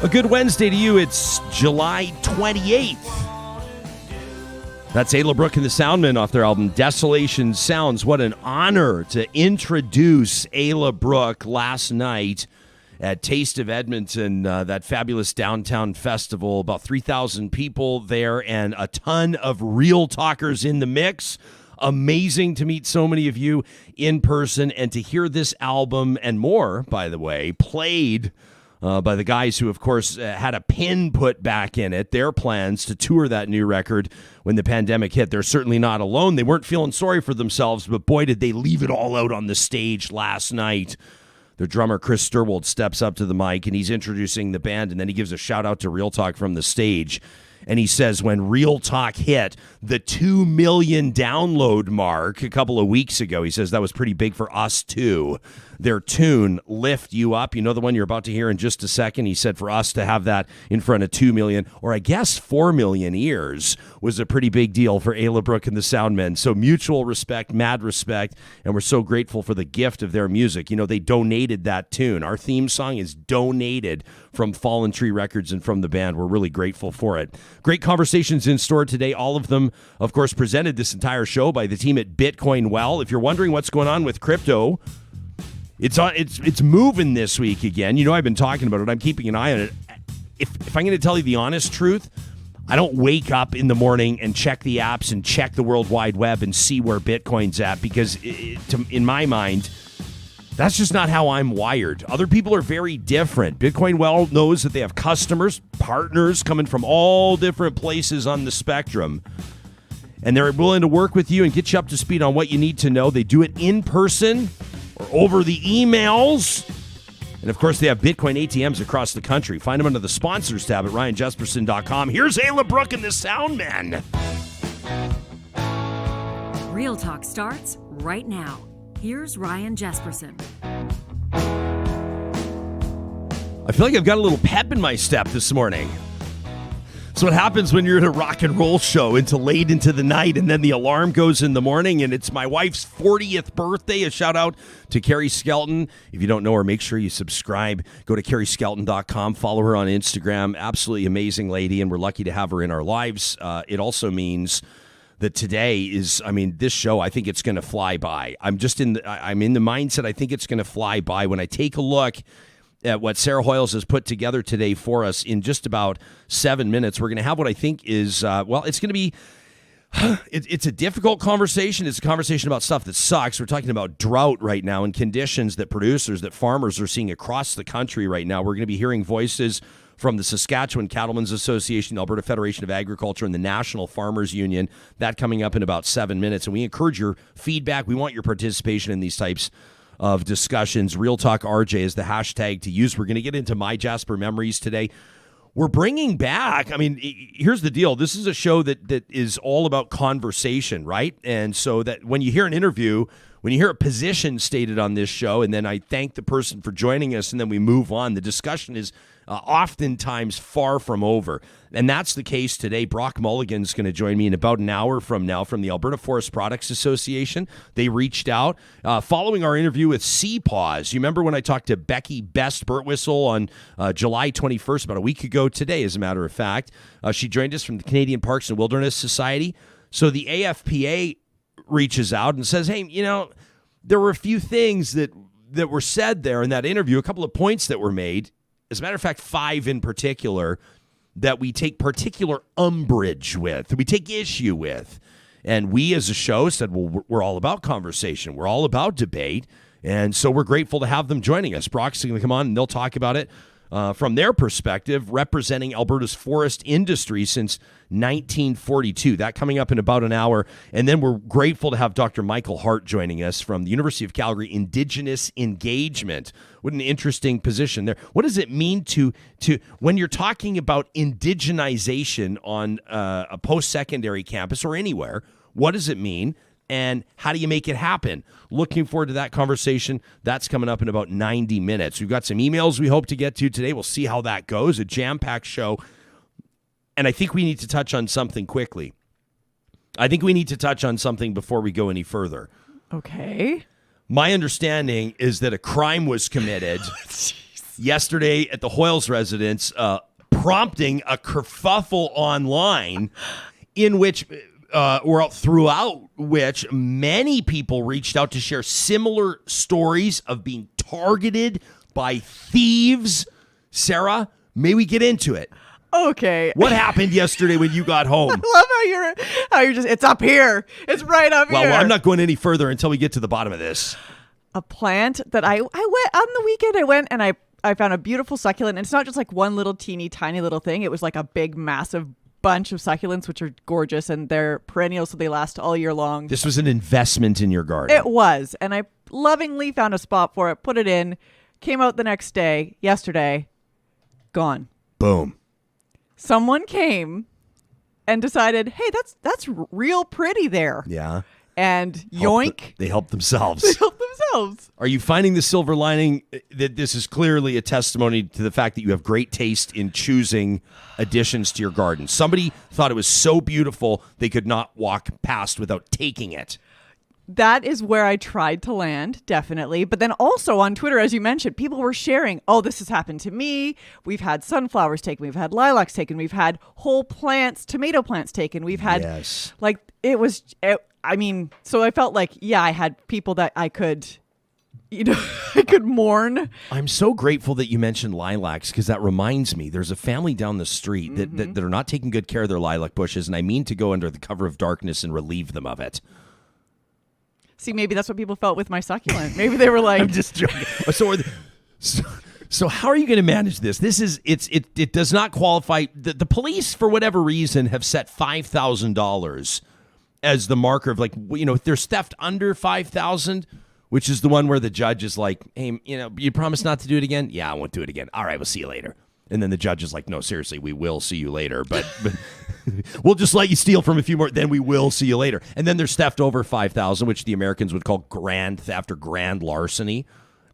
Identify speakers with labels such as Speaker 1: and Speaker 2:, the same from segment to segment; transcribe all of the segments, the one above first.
Speaker 1: A good Wednesday to you. It's July 28th. That's Ayla Brooke and the Soundmen off their album Desolation Sounds. What an honor to introduce Ayla Brooke last night at Taste of Edmonton, that fabulous downtown festival. About 3,000 people there and a ton of real talkers in the mix. Amazing to meet so many of you in person and to hear this album and more, by the way, played by the guys who, of course, had a pin put back in it, their plans to tour that new record when the pandemic hit. They're certainly not alone. They weren't feeling sorry for themselves, but boy, did they leave it all out on the stage last night. Their drummer, Chris Sturwold, steps up to the mic, and he's introducing the band, and then he gives a shout-out to Real Talk from the stage. And he says when Real Talk hit the 2 million download mark a couple of weeks ago, he says that was pretty big for us, too. Their tune, Lift You Up, you know the one you're about to hear in just a second? He said for us to have that in front of 2 million, or I guess 4 million ears, was a pretty big deal for Ayla Brooke and the Soundmen. So mutual respect, mad respect, and we're so grateful for the gift of their music. You know, they donated that tune. Our theme song is donated from Fallen Tree Records and from the band. We're really grateful for it. Great conversations in store today. All of them, of course, presented this entire show by the team at Bitcoin Well. If you're wondering what's going on with crypto, it's moving this week again. You know, I've been talking about it. I'm keeping an eye on it. If I'm going to tell you the honest truth, I don't wake up in the morning and check the apps and check the World Wide Web and see where Bitcoin's at because, in my mind, that's just not how I'm wired. Other people are very different. Bitcoin Well knows that they have customers, partners coming from all different places on the spectrum. And they're willing to work with you and get you up to speed on what you need to know. They do it in person or over the emails. And, of course, they have Bitcoin ATMs across the country. Find them under the sponsors tab at RyanJasperson.com. Here's Ayla Brooke and the Soundmen.
Speaker 2: Real Talk starts right now. Here's Ryan Jasperson.
Speaker 1: I feel like I've got a little pep in my step this morning. That's what happens when you're at a rock and roll show until late into the night, and then the alarm goes in the morning, and it's my wife's 40th birthday. A shout out to Carrie Skelton. If you don't know her, make sure you subscribe. Go to carrieskelton.com. Follow her on Instagram. Absolutely amazing lady, and we're lucky to have her in our lives. It also means that today is, this show, I think it's going to fly by. I'm in the mindset, I think it's going to fly by. When I take a look at what Sarah Hoyles has put together today for us in just about 7 minutes, we're going to have what I think is, it's going to be, it's a difficult conversation. It's a conversation about stuff that sucks. We're talking about drought right now and conditions that producers, that farmers are seeing across the country right now. We're going to be hearing voices from the Saskatchewan Cattlemen's Association, the Alberta Federation of Agriculture, and the National Farmers Union. That coming up in about 7 minutes. And we encourage your feedback. We want your participation in these types of discussions. Real Talk RJ is the hashtag to use. We're going to get into MyJasper Memories today. We're bringing back, here's the deal. This is a show that is all about conversation, right? And so that when you hear an interview, when you hear a position stated on this show, and then I thank the person for joining us, and then we move on, the discussion is oftentimes far from over. And that's the case today. Brock Mulligan's going to join me in about an hour from now from the Alberta Forest Products Association. They reached out following our interview with CPAWS. You remember when I talked to Becky Best Birtwhistle on July 21st, about a week ago today, as a matter of fact. She joined us from the Canadian Parks and Wilderness Society. So the AFPA reaches out and says, hey, there were a few things that were said there in that interview, a couple of points that were made. As a matter of fact, 5 in particular that we take particular umbrage with, that we take issue with. And we as a show said, well, we're all about conversation. We're all about debate. And so we're grateful to have them joining us. Brock's going to come on and they'll talk about it from their perspective, representing Alberta's forest industry since 1942. That coming up in about an hour. And then we're grateful to have Dr. Michael Hart joining us from the University of Calgary Indigenous Engagement. What an interesting position there. What does it mean to when you're talking about indigenization on a post-secondary campus or anywhere, what does it mean? And how do you make it happen? Looking forward to that conversation. That's coming up in about 90 minutes. We've got some emails we hope to get to today. We'll see how that goes. A jam-packed show. And I think we need to touch on something quickly. I think we need to touch on something before we go any further.
Speaker 3: Okay.
Speaker 1: My understanding is that a crime was committed yesterday at the Hoyles residence, prompting a kerfuffle online in which, throughout which many people reached out to share similar stories of being targeted by thieves. Sarah, may we get into it?
Speaker 3: Okay.
Speaker 1: What happened yesterday when you got home?
Speaker 3: I love how you're just, it's up here. It's right up here.
Speaker 1: Well, I'm not going any further until we get to the bottom of this.
Speaker 3: A plant that I went on the weekend. I went and I found a beautiful succulent. And it's not just like one little teeny tiny little thing. It was like a big, massive bunch of succulents, which are gorgeous, and they're perennial, so they last all year long.
Speaker 1: This was an investment in your garden.
Speaker 3: It was. And I lovingly found a spot for it, put it in, came out the next day, yesterday, gone.
Speaker 1: Boom.
Speaker 3: Someone came and decided, hey, that's real pretty there.
Speaker 1: Yeah.
Speaker 3: And yoink.
Speaker 1: They helped themselves.
Speaker 3: They helped themselves.
Speaker 1: Are you finding the silver lining that this is clearly a testimony to the fact that you have great taste in choosing additions to your garden? Somebody thought it was so beautiful they could not walk past without taking it.
Speaker 3: That is where I tried to land, definitely. But then also on Twitter, as you mentioned, people were sharing, oh, this has happened to me. We've had sunflowers taken. We've had lilacs taken. We've had whole plants, tomato plants taken. We've had, so I felt like, yeah, I had people that I could, I could mourn.
Speaker 1: I'm so grateful that you mentioned lilacs, because that reminds me, there's a family down the street that are not taking good care of their lilac bushes, and I mean to go under the cover of darkness and relieve them of it.
Speaker 3: See, maybe that's what people felt with my succulent. Maybe they were like...
Speaker 1: I'm just joking. So how are you going to manage this? It does not qualify. The police, for whatever reason, have set $5,000 as the marker of, like, if there's theft under $5,000, which is the one where the judge is like, hey, you promise not to do it again? Yeah, I won't do it again. All right, we'll see you later. And then the judge is like, no, seriously, we will see you later. But we'll just let you steal from a few more. Then we will see you later. And then there's theft over $5,000, which the Americans would call grand theft or grand larceny.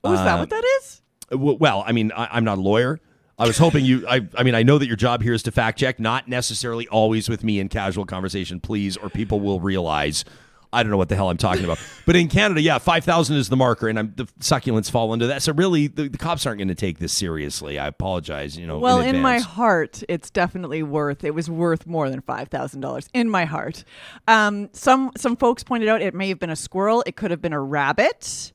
Speaker 3: Oh, is that what that is?
Speaker 1: Well, I mean, I'm not a lawyer. I was hoping I know that your job here is to fact check, not necessarily always with me in casual conversation, please, or people will realize I don't know what the hell I'm talking about. But in Canada, yeah, 5,000 is the marker, and the succulents fall into that. So really, the cops aren't going to take this seriously. I apologize,
Speaker 3: Well,
Speaker 1: in
Speaker 3: my heart, it's definitely it was worth more than $5,000 in my heart. Some folks pointed out it may have been a squirrel. It could have been a rabbit.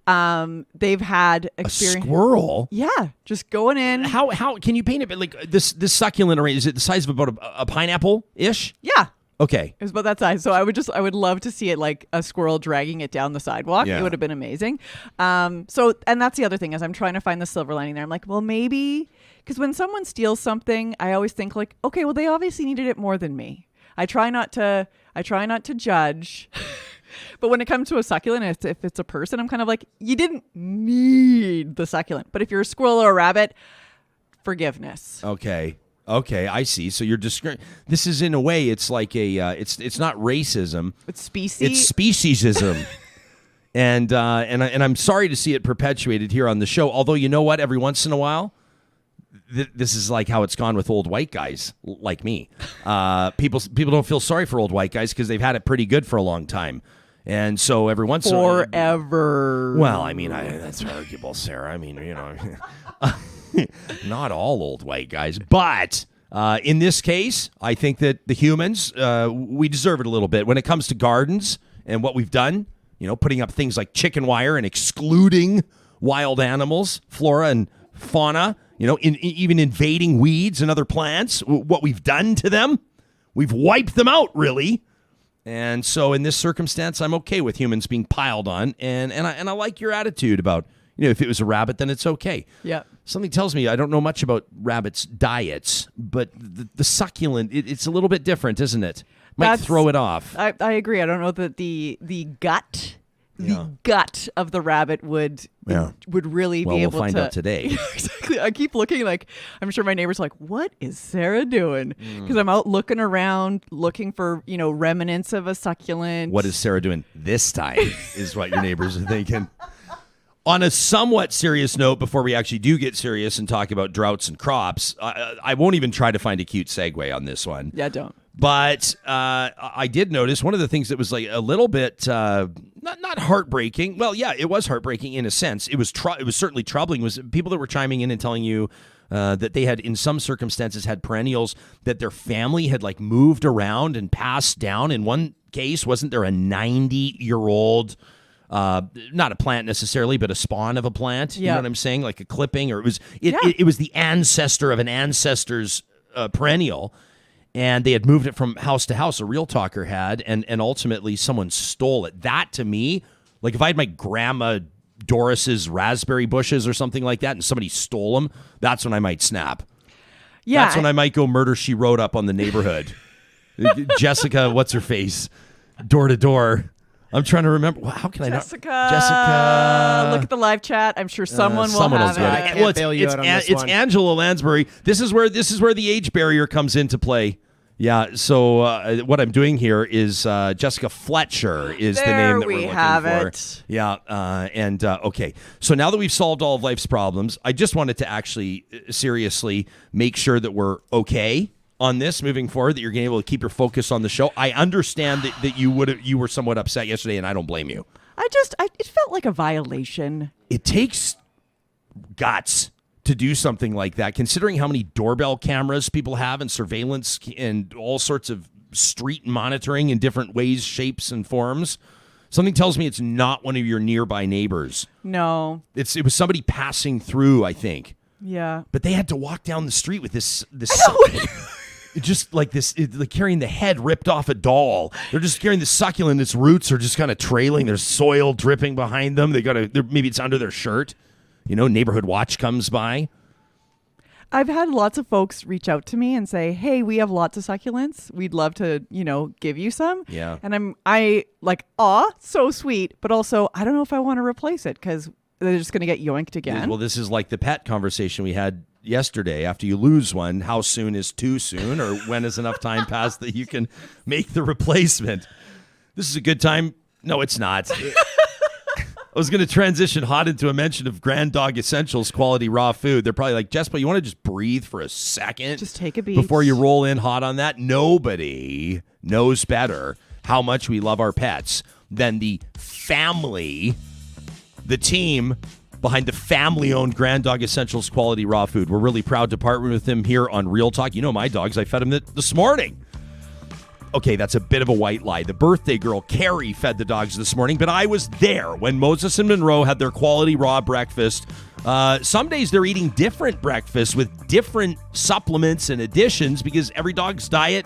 Speaker 3: They've had experience.
Speaker 1: A squirrel?
Speaker 3: Yeah, just going in.
Speaker 1: How can you paint it? Like this succulent array, is it the size of about a pineapple-ish?
Speaker 3: Yeah.
Speaker 1: Okay.
Speaker 3: It was about that size. So I would love to see it like a squirrel dragging it down the sidewalk.
Speaker 1: Yeah.
Speaker 3: It would have been amazing. And that's the other thing, is I'm trying to find the silver lining there. I'm like, well, maybe, because when someone steals something, I always think like, okay, well, they obviously needed it more than me. I try not to judge. But when it comes to a succulent, if it's a person, I'm kind of like, you didn't need the succulent. But if you're a squirrel or a rabbit, forgiveness.
Speaker 1: Okay, I see. So you're this is, in a way, it's like it's not racism.
Speaker 3: It's species.
Speaker 1: It's speciesism. and I'm sorry to see it perpetuated here on the show. Although, you know what? Every once in a while, this is like how it's gone with old white guys like me. People don't feel sorry for old white guys because they've had it pretty good for a long time. And so every once in a while...
Speaker 3: Forever.
Speaker 1: Well, I mean, that's arguable, Sarah. I mean, not all old white guys, but in this case, I think that the humans, we deserve it a little bit when it comes to gardens and what we've done. Putting up things like chicken wire and excluding wild animals, flora and fauna. Even invading weeds and other plants. What we've done to them, we've wiped them out, really. And so in this circumstance, I'm okay with humans being piled on, and I like your attitude about, if it was a rabbit, then it's okay.
Speaker 3: Yeah.
Speaker 1: Something tells me, I don't know much about rabbits' diets, but the succulent, it's a little bit different, isn't it? Might throw it off.
Speaker 3: I agree. I don't know that the gut of the rabbit would really be able to.
Speaker 1: We'll find out today.
Speaker 3: Exactly. I keep looking like, I'm sure my neighbor's like, what is Sarah doing? Because I'm out looking around, looking for, remnants of a succulent.
Speaker 1: What is Sarah doing this time is what your neighbors are thinking. On a somewhat serious note, before we actually do get serious and talk about droughts and crops, I won't even try to find a cute segue on this one.
Speaker 3: Yeah, don't.
Speaker 1: But I did notice one of the things that was like a little bit, not not heartbreaking. Well, yeah, it was heartbreaking in a sense. It was certainly troubling. Was people that were chiming in and telling you that they had, in some circumstances, had perennials that their family had like moved around and passed down. In one case, wasn't there a 90-year-old, not a plant necessarily, but a spawn of a plant? You know what I'm saying? Like a clipping, or it was the ancestor of an ancestor's perennial. And they had moved it from house to house, a real talker had, and ultimately someone stole it. That, to me, like if I had my grandma Doris's raspberry bushes or something like that and somebody stole them, that's when I might snap. Yeah. That's when I might go Murder, She Wrote up on the neighborhood. Jessica, what's her face? Door to door. I'm trying to remember. How can I not? Jessica.
Speaker 3: Look at the live chat. I'm sure someone will have it.
Speaker 1: Well, it's Angela Lansbury. This is where the age barrier comes into play. Yeah, so what I'm doing here is Jessica Fletcher is the name that we're looking for. There we have it. Yeah, okay. So now that we've solved all of life's problems, I just wanted to actually seriously make sure that we're okay on this moving forward, that you're going to be able to keep your focus on the show. I understand that you were somewhat upset yesterday, and I don't blame you.
Speaker 3: It felt like a violation.
Speaker 1: It takes guts to do something like that, considering how many doorbell cameras people have and surveillance and all sorts of street monitoring in different ways, shapes, and forms. Something tells me it's not one of your nearby neighbors.
Speaker 3: No.
Speaker 1: It was somebody passing through, I think.
Speaker 3: Yeah.
Speaker 1: But they had to walk down the street with this just like this, like carrying the head ripped off a doll. They're just carrying the succulent. Its roots are just kind of trailing. There's soil dripping behind them. Maybe it's under their shirt. Neighborhood watch comes by.
Speaker 3: I've had lots of folks reach out to me and say, hey, we have lots of succulents. We'd love to, give you some.
Speaker 1: Yeah.
Speaker 3: And I like, so sweet. But also, I don't know if I want to replace it because they're just going to get yoinked again.
Speaker 1: Well, this is like the pet conversation we had yesterday. After you lose one, how soon is too soon, or when is enough time passed that you can make the replacement? This is a good time. No, it's not. I was going to transition hot into a mention of Grand Dog Essentials quality raw food. They're probably like, Jasper, you want to just breathe for a second?
Speaker 3: Just take a beat.
Speaker 1: Before you roll in hot on that? Nobody knows better how much we love our pets than the family, the team behind the family-owned Grand Dog Essentials quality raw food. We're really proud to partner with them here on Real Talk. You know my dogs. I fed them this morning. Okay, that's a bit of a white lie. The birthday girl, Carrie, fed the dogs this morning, but I was there when Moses and Monroe had their quality raw breakfast. Some days they're eating different breakfasts with different supplements and additions because every dog's diet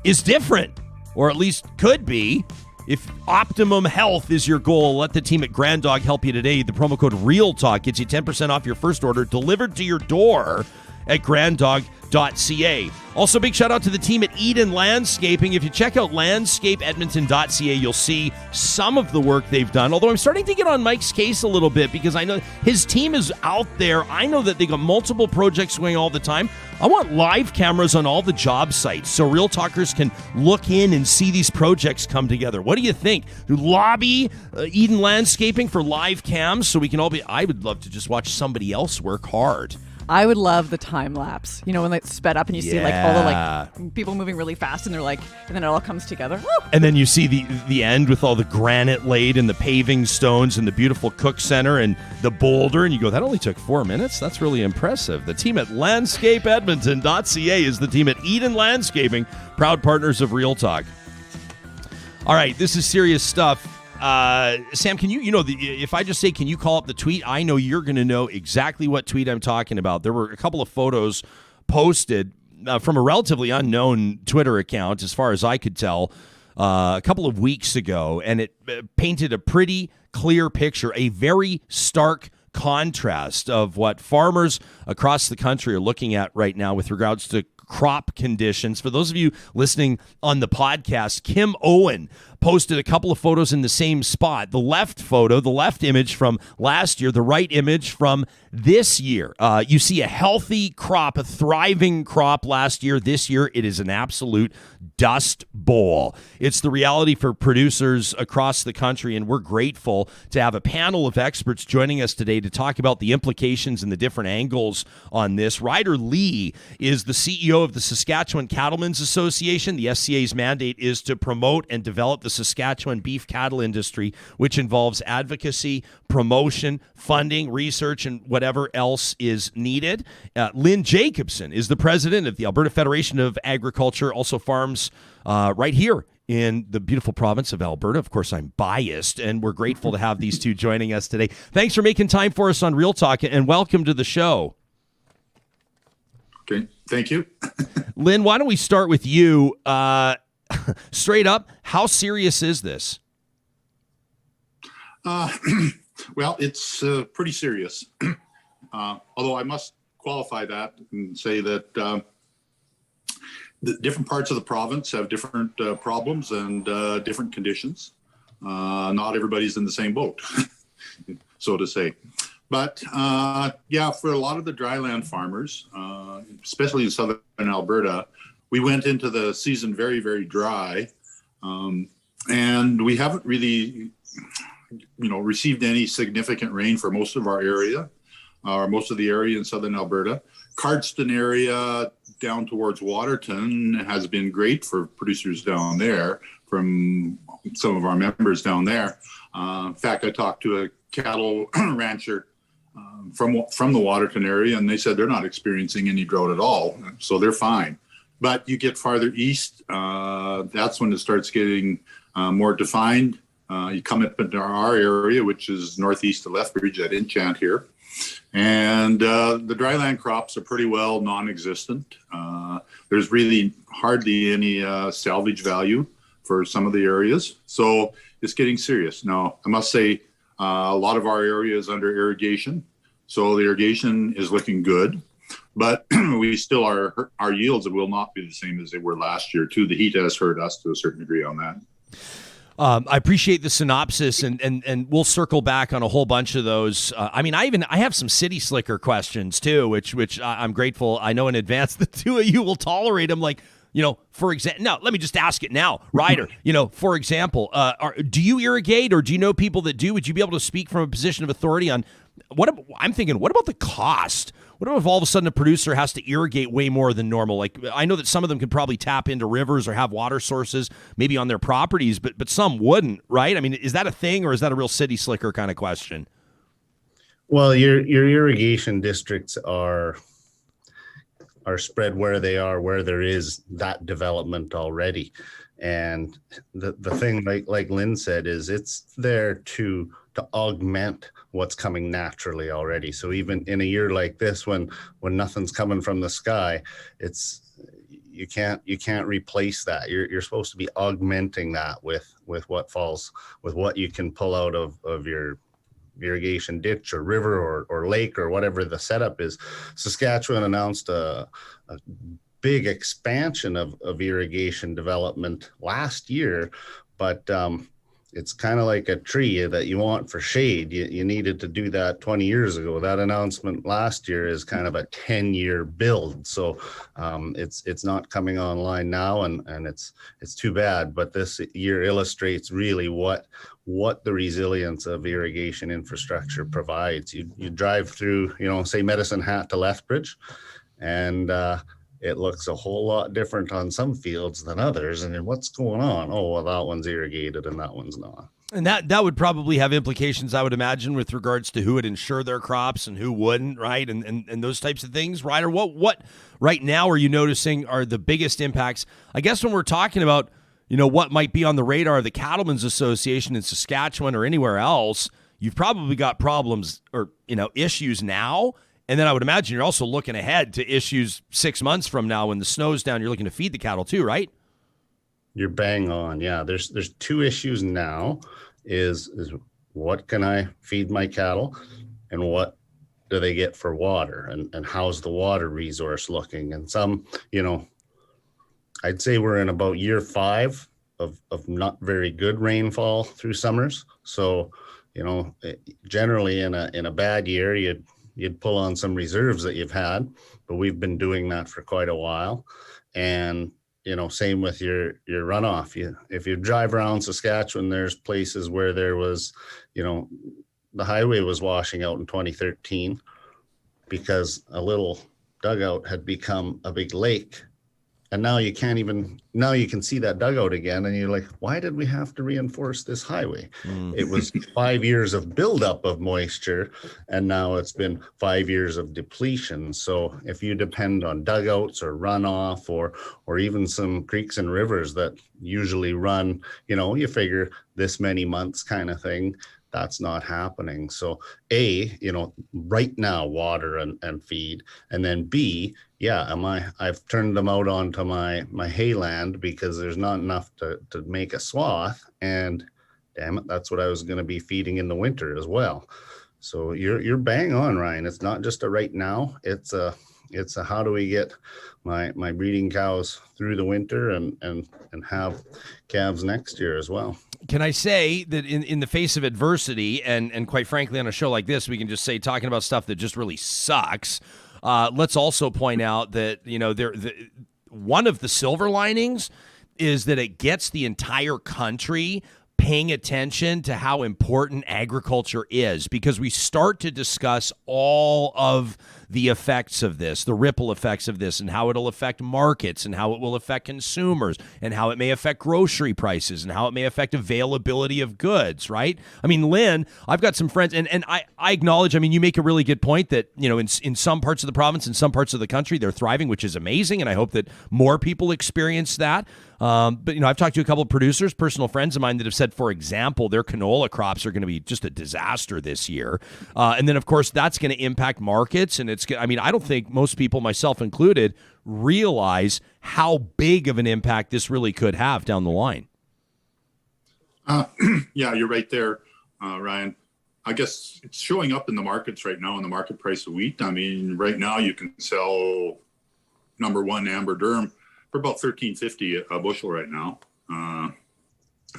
Speaker 1: is different, or at least could be. If optimum health is your goal, let the team at Grand Dog help you today. The promo code REALTALK gets you 10% off your first order delivered to your door at granddog.ca. Also, big shout out to the team at Eden Landscaping. If you check out landscapeedmonton.ca, you'll see some of the work they've done. Although I'm starting to get on Mike's case a little bit because I know his team is out there. I know that they got multiple projects going all the time. I want live cameras on all the job sites so Real Talkers can look in and see these projects come together. What do you think? Lobby Eden Landscaping for live cams so we can all be... I would love to just watch somebody else work hard.
Speaker 3: I would love the time lapse. When they sped up and you see like all the people moving really fast and they're like, and then it all comes together. Woo!
Speaker 1: And then you see the end with all the granite laid and the paving stones and the beautiful cook center and the boulder, and you go, that only took 4 minutes? That's really impressive. The team at landscapeedmonton.ca is the team at Eden Landscaping, proud partners of Real Talk. All right, this is serious stuff. Sam, can you if I just say, can you call up the tweet? I know you're going to know exactly what tweet I'm talking about. There were a couple of photos posted from a relatively unknown Twitter account, as far as I could tell, a couple of weeks ago, and it painted a pretty clear picture, a very stark contrast of what farmers across the country are looking at right now with regards to crop conditions. For those of you listening on the podcast, Kim Owen posted a couple of photos in the same spot. The left photo, the left image from last year, the right image from this year. You see a healthy crop, a thriving crop last year. This year, it is an absolute dust bowl. It's the reality for producers across the country, and we're grateful to have a panel of experts joining us today to talk about the implications and the different angles on this. Ryder Lee is the CEO of the Saskatchewan Cattlemen's Association. The SCA's mandate is to promote and develop the Saskatchewan beef cattle industry, which involves advocacy, promotion, funding, research, and whatever else is needed. Lynn Jacobson is the president of the Alberta Federation of Agriculture, also farms right here in the beautiful province of Alberta. Of course, I'm biased, and we're grateful to have these two joining us today. Thanks for making time for us on Real Talk, and welcome to the show.
Speaker 4: Okay, thank you.
Speaker 1: Lynn, why don't we start with you? Straight up, how serious is this?
Speaker 4: Well, it's pretty serious. Although I must qualify that and say that the different parts of the province have different problems and different conditions. Not everybody's in the same boat, so to say. But yeah, for a lot of the dryland farmers, especially in southern Alberta, we went into the season very, very dry, and we haven't really, received any significant rain for most of our area, or most of the area in southern Alberta. Cardston area down towards Waterton has been great for producers down there, from some of our members down there. In fact, I talked to a cattle rancher from the Waterton area, and they said they're not experiencing any drought at all, so they're fine. But you get farther east, that's when it starts getting more defined. You come up into our area, which is northeast of Lethbridge at Enchant here, and the dryland crops are pretty well non-existent. There's really hardly any salvage value for some of the areas, so it's getting serious. Now, I must say, a lot of our area is under irrigation, so the irrigation is looking good, but we still our yields will not be the same as they were last year too. The heat has hurt us to a certain degree on that.
Speaker 1: I appreciate the synopsis, and we'll circle back on a whole bunch of those. I have some city slicker questions too, which I'm grateful. I know in advance the two of you will tolerate them. Like, for example, no, let me just ask it now, Ryder. For example, do you irrigate, or do you know people that do? Would you be able to speak from a position of authority on what about the cost? What if all of a sudden a producer has to irrigate way more than normal? Like, I know that some of them could probably tap into rivers or have water sources maybe on their properties, but some wouldn't, right? I mean, is that a thing, or is that a real city slicker kind of question?
Speaker 5: Well, your irrigation districts are spread where they are, where there is that development already. And the thing, like Lynn said, is it's there to augment what's coming naturally already. So even in a year like this, when nothing's coming from the sky, you can't replace that. You're supposed to be augmenting that with what falls, with what you can pull out of your irrigation ditch or river or lake or whatever the setup is. Saskatchewan announced a big expansion of irrigation development last year, but it's kind of like a tree that you want for shade. You needed to do that 20 years ago. That announcement last year is kind of a 10-year build. So it's not coming online now, and it's too bad. But this year illustrates really what the resilience of irrigation infrastructure provides. You drive through, say Medicine Hat to Lethbridge, and it looks a whole lot different on some fields than others. And then what's going on? Oh, well, that one's irrigated and that one's not.
Speaker 1: And that would probably have implications, I would imagine, with regards to who would insure their crops and who wouldn't, right? And those types of things. Ryder, what right now are you noticing are the biggest impacts? I guess when we're talking about, what might be on the radar of the Cattlemen's Association in Saskatchewan or anywhere else, you've probably got problems or, issues now. And then I would imagine you're also looking ahead to issues 6 months from now when the snow's down. You're looking to feed the cattle too, right?
Speaker 5: You're bang on. Yeah, there's two issues now. Is what can I feed my cattle, and what do they get for water, and how's the water resource looking? And some, I'd say we're in about year 5 of not very good rainfall through summers. So, generally in a bad year, you'd pull on some reserves that you've had, but we've been doing that for quite a while. And, same with your runoff. If you drive around Saskatchewan, there's places where there was, the highway was washing out in 2013 because a little dugout had become a big lake And now you can't even, now you can see that dugout again. And you're like, why did we have to reinforce this highway? It was 5 years of buildup of moisture. And now it's been 5 years of depletion. So if you depend on dugouts or runoff or even some creeks and rivers that usually run, you figure this many months kind of thing, that's not happening. So right now, water and feed, and then B, I've turned them out onto my hayland because there's not enough to make a swath, and damn it, that's what I was going to be feeding in the winter as well. So you're bang on, Ryan. It's not just a right now. It's a how do we get my breeding cows through the winter and have calves next year as well.
Speaker 1: Can I say that in the face of adversity, and quite frankly, on a show like this, we can just say talking about stuff that just really sucks. Let's also point out that one of the silver linings is that it gets the entire country paying attention to how important agriculture is, because we start to discuss all of the effects of this, the ripple effects of this, and how it'll affect markets and how it will affect consumers and how it may affect grocery prices and how it may affect availability of goods, right? I mean, Lynn, I've got some friends, and I acknowledge, I mean, you make a really good point that, in some parts of the province, in some parts of the country, they're thriving, which is amazing, and I hope that more people experience that. But I've talked to a couple of producers, personal friends of mine, that have said, for example, their canola crops are going to be just a disaster this year. And then, of course, that's going to impact markets. And I don't think most people, myself included, realize how big of an impact this really could have down the line.
Speaker 4: Yeah, you're right there, Ryan. I guess it's showing up in the markets right now in the market price of wheat. I mean, right now you can sell number one amber durum for about $13.50 a bushel right now.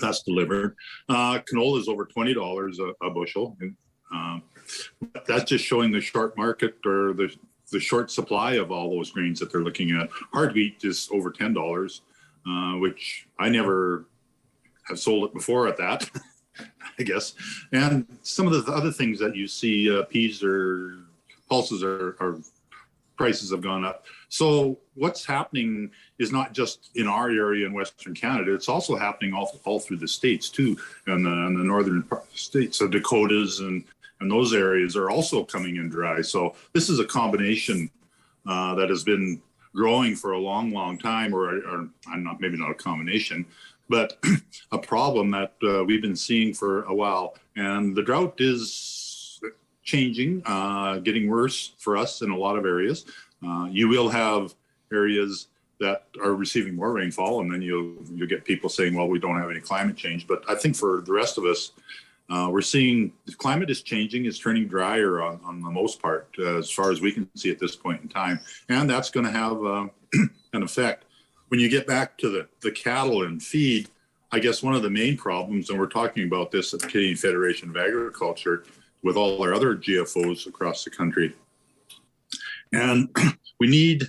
Speaker 4: That's delivered. Canola is over $20 a bushel. That's just showing the short market or the short supply of all those grains that they're looking at. Hard wheat is over $10, which I never have sold it before at that, I guess. And some of the other things that you see, peas or pulses are prices have gone up. So what's happening is not just in our area in Western Canada, it's also happening all through the states too, and the northern states, the Dakotas and those areas are also coming in dry. So this is a combination that has been growing for a long, long time, or maybe not a combination, but a problem that we've been seeing for a while. And the drought is changing, getting worse for us in a lot of areas. You will have areas that are receiving more rainfall, and then you'll get people saying, well, we don't have any climate change. But I think for the rest of us, we're seeing the climate is changing, it's turning drier on the most part, as far as we can see at this point in time. And that's going to have an effect. When you get back to the cattle and feed, I guess one of the main problems, and we're talking about this at the Canadian Federation of Agriculture with all our other GFOs across the country. And we need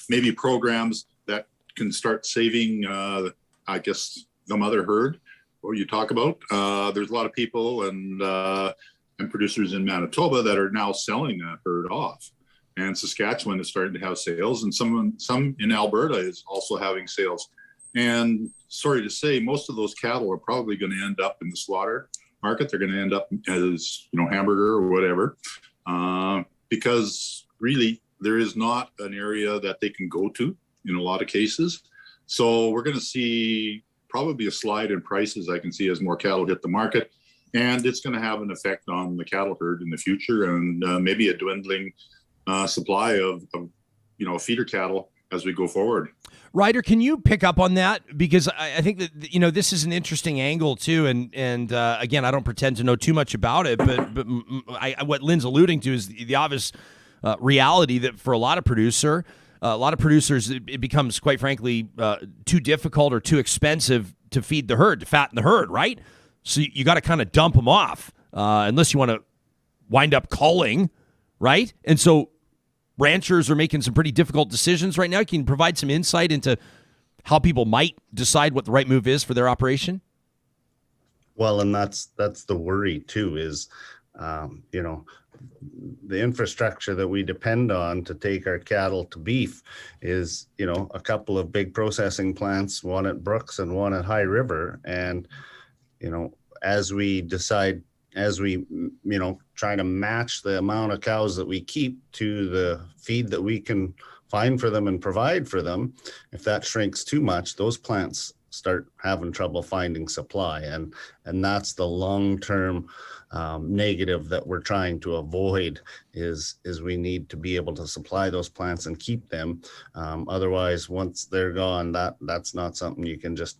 Speaker 4: maybe programs that can start saving, I guess, the mother herd, what you talk about. There's a lot of people and producers in Manitoba that are now selling that herd off. And Saskatchewan is starting to have sales, and some in Alberta is also having sales. And sorry to say, most of those cattle are probably going to end up in the slaughter market. They're going to end up as, hamburger or whatever, because really there is not an area that they can go to in a lot of cases. So we're going to see probably a slide in prices, I can see, as more cattle hit the market. And it's going to have an effect on the cattle herd in the future, and maybe a dwindling supply of feeder cattle as we go forward.
Speaker 1: Ryder, can you pick up on that? Because I think that, this is an interesting angle too. And again, I don't pretend to know too much about it, but what Lynn's alluding to is the obvious reality that for a lot of producers, it becomes, quite frankly, too difficult or too expensive to feed the herd, to fatten the herd, right? So you got to kind of dump them off unless you want to wind up culling, right? And so ranchers are making some pretty difficult decisions right now. Can you provide some insight into how people might decide what the right move is for their operation?
Speaker 5: Well, and that's the worry too, is, the infrastructure that we depend on to take our cattle to beef is, a couple of big processing plants, one at Brooks and one at High River. And, as we try to match the amount of cows that we keep to the feed that we can find for them and provide for them, if that shrinks too much, those plants start having trouble finding supply. And that's the long-term negative that we're trying to avoid is we need to be able to supply those plants and keep them. Otherwise, once they're gone, that's not something you can just,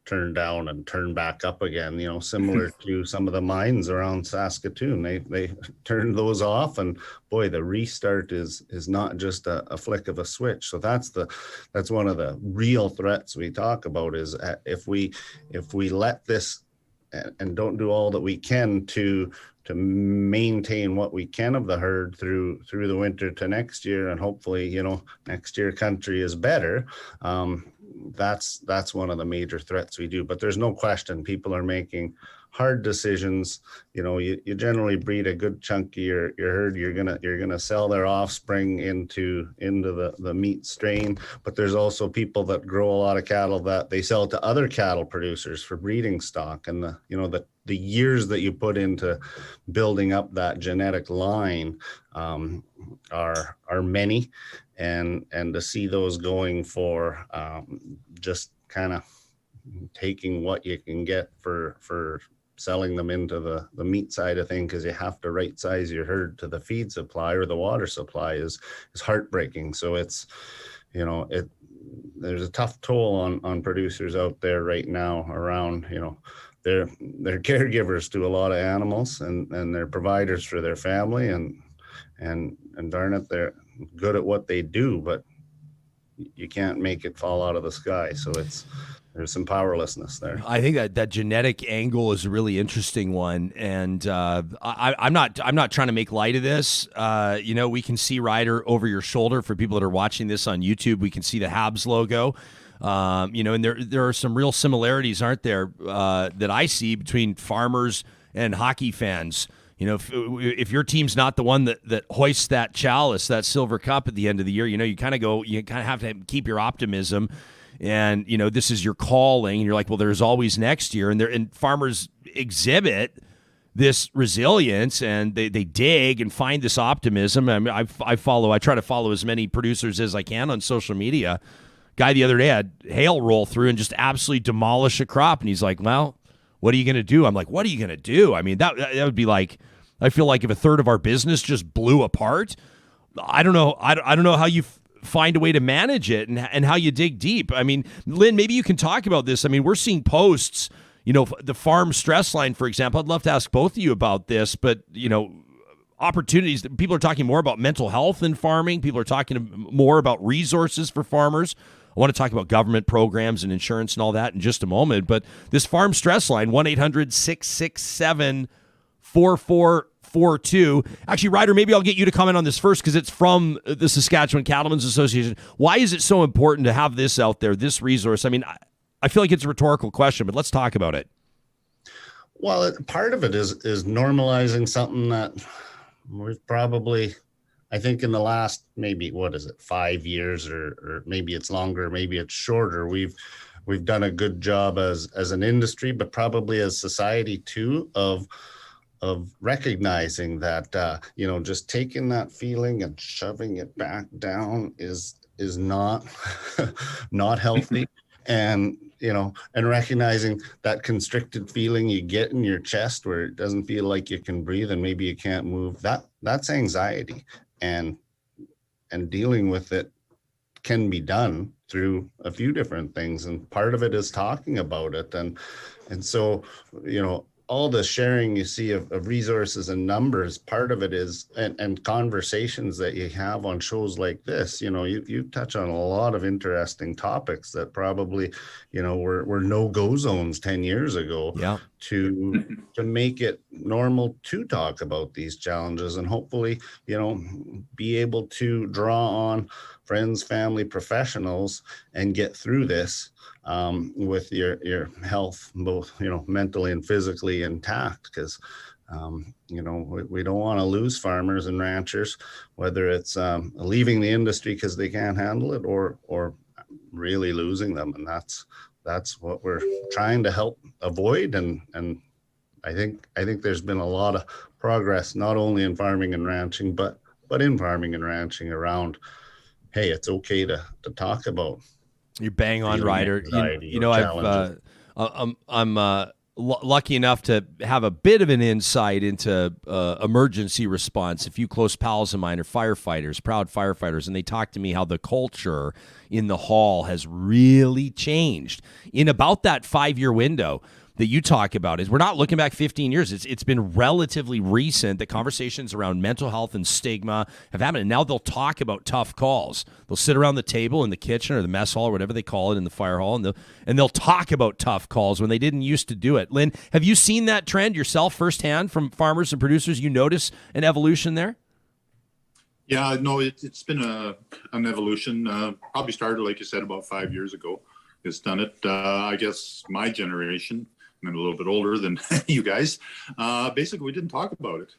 Speaker 5: turn down and turn back up again, similar to some of the mines around Saskatoon. They turned those off, and boy, the restart is not just a flick of a switch. So that's one of the real threats we talk about is if we let this and don't do all that we can to maintain what we can of the herd through the winter to next year, and hopefully, next year country is better. That's one of the major threats we do. But there's no question people are making hard decisions. You generally breed a good chunk of your herd. You're gonna sell their offspring into the meat strain. But there's also people that grow a lot of cattle that they sell to other cattle producers for breeding stock. And the years that you put into building up that genetic line are many. And to see those going for just kind of taking what you can get for selling them into the meat side of things, because you have to right size your herd to the feed supply or the water supply is heartbreaking. So it's, there's a tough toll on producers out there right now around, they're caregivers to a lot of animals and they're providers for their family and darn it, they're good at what they do, but you can't make it fall out of the sky. So there's some powerlessness there.
Speaker 1: I think that genetic angle is a really interesting one, and I'm not trying to make light of this. We can see Ryder over your shoulder for people that are watching this on YouTube. We can see the Habs logo, and there are some real similarities, aren't there, that I see between farmers and hockey fans. If your team's not the one that hoists that chalice, that silver cup at the end of the year, you kind of have to keep your optimism. And, this is your calling. And you're like, well, there's always next year. And farmers exhibit this resilience and they dig and find this optimism. I mean, I try to follow as many producers as I can on social media. Guy the other day had hail roll through and just absolutely demolish a crop. And he's like, well, what are you going to do? I'm like, what are you going to do? I mean, that would be like, I feel like if a third of our business just blew apart, I don't know how you find a way to manage it and how you dig deep. I mean, Lynn, maybe you can talk about this. I mean, we're seeing posts, the farm stress line, for example. I'd love to ask both of you about this, but, opportunities. People are talking more about mental health in farming. People are talking more about resources for farmers. I want to talk about government programs and insurance and all that in just a moment. But this farm stress line, 1-800-667-4442. Actually, Ryder, maybe I'll get you to comment on this first because it's from the Saskatchewan Cattlemen's Association. Why is it so important to have this out there, this resource? I mean, I feel like it's a rhetorical question, but let's talk about it.
Speaker 5: Well, part of it is normalizing something that we've probably, I think in the last maybe, 5 years or maybe it's longer, maybe it's shorter. We've done a good job as an industry, but probably as society too, of recognizing that, just taking that feeling and shoving it back down is not, not healthy. And recognizing that constricted feeling you get in your chest where it doesn't feel like you can breathe and maybe you can't move, that's anxiety. And dealing with it can be done through a few different things. And part of it is talking about it. And so, all the sharing you see of resources and numbers, part of it is, and conversations that you have on shows like this, you touch on a lot of interesting topics that probably, were no-go zones 10 years ago.
Speaker 1: Yeah.
Speaker 5: To make it normal to talk about these challenges and hopefully, be able to draw on friends, family, professionals and get through this with your health, both, mentally and physically intact. Because We don't want to lose farmers and ranchers, whether it's leaving the industry because they can't handle it, or really losing them. And that's what we're trying to help avoid. And I think there's been a lot of progress, not only in farming and ranching, but in farming and ranching around, hey, it's okay to talk about.
Speaker 1: You're bang on, Ryder. I'm lucky enough to have a bit of an insight into emergency response. A few close pals of mine are firefighters, proud firefighters, and they talk to me how the culture in the hall has really changed in about that 5-year window that you talk about. Is we're not looking back 15 years. It's been relatively recent that conversations around mental health and stigma have happened. And now they'll talk about tough calls. They'll sit around the table in the kitchen or the mess hall or whatever they call it in the fire hall, and they'll talk about tough calls when they didn't used to do it. Lynn, have you seen that trend yourself firsthand from farmers and producers? You notice an evolution there?
Speaker 4: Yeah, no, it's been an evolution. Probably started, like you said, about 5 years ago. It's done it. I guess my generation, I'm a little bit older than you guys. Basically, we didn't talk about it.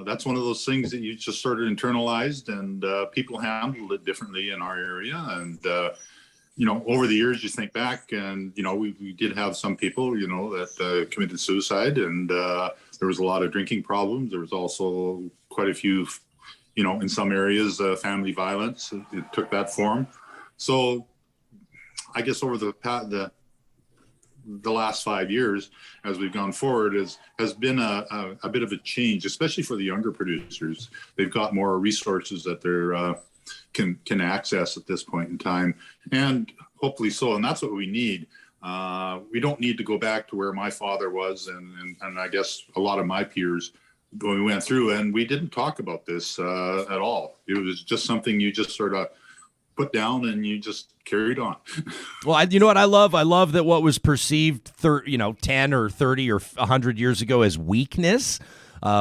Speaker 4: That's one of those things that you just sort of internalized, and people handled it differently in our area. And, over the years, you think back, and, we did have some people, that committed suicide, and there was a lot of drinking problems. There was also quite a few, in some areas, family violence. It took that form. So I guess over the last 5 years, as we've gone forward, has been a bit of a change, especially for the younger producers. They've got more resources that they're can access at this point in time, and hopefully so. And that's what we need. We don't need to go back to where my father was, and I guess a lot of my peers when we went through, and we didn't talk about this at all. It was just something you just sort of put down and you just carried on.
Speaker 1: Well, you know what I love? I love that what was perceived 10 or 30 or 100 years ago as weakness,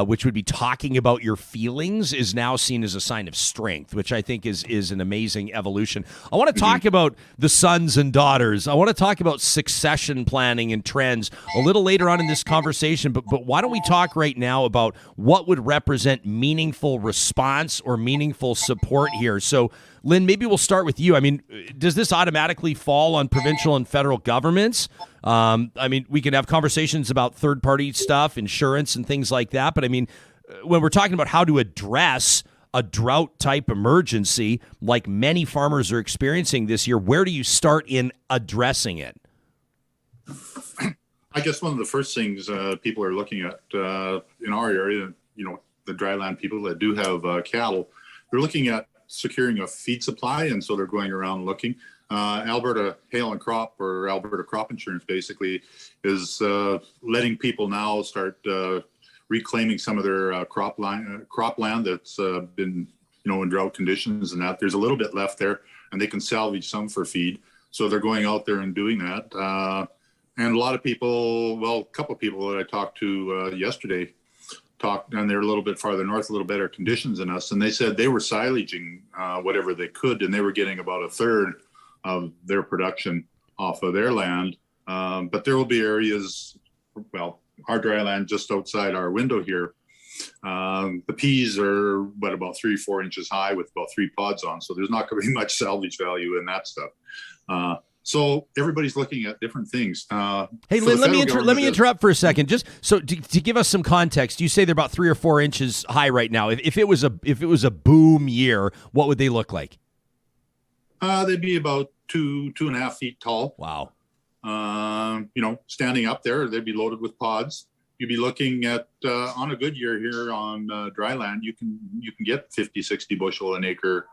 Speaker 1: which would be talking about your feelings, is now seen as a sign of strength, which I think is an amazing evolution. I want to talk about the sons and daughters. I want to talk about succession planning and trends a little later on in this conversation, but why don't we talk right now about what would represent meaningful response or meaningful support here? So, Lynn, maybe we'll start with you. I mean, does this automatically fall on provincial and federal governments? We can have conversations about third-party stuff, insurance, and things like that. But, when we're talking about how to address a drought-type emergency like many farmers are experiencing this year, where do you start in addressing it?
Speaker 4: I guess one of the first things people are looking at in our area, the dryland people that do have cattle, they're looking at securing a feed supply, and so they're going around looking. Alberta Hail and Crop, or Alberta Crop Insurance, basically is letting people now start reclaiming some of their cropland that's been in drought conditions, and that there's a little bit left there, and they can salvage some for feed. So they're going out there and doing that. And a lot of people, well, a couple of people that I talked to yesterday, and they're a little bit farther north, a little better conditions than us. And they said they were silaging whatever they could, and they were getting about a third of their production off of their land. But there will be areas, well, our dry land just outside our window here. The peas are about 3-4 inches high with about 3 pods on. So there's not going to be much salvage value in that stuff. So everybody's looking at different things.
Speaker 1: Hey, Lynn, let me interrupt for a second. Just so to give us some context, you say they're about 3 or 4 inches high right now. If it was a boom year, what would they look like?
Speaker 4: They'd be about 2.5 feet tall.
Speaker 1: Wow.
Speaker 4: Standing up there, they'd be loaded with pods. You'd be looking at on a good year here on dry land, you can get 50, 60 bushel an acre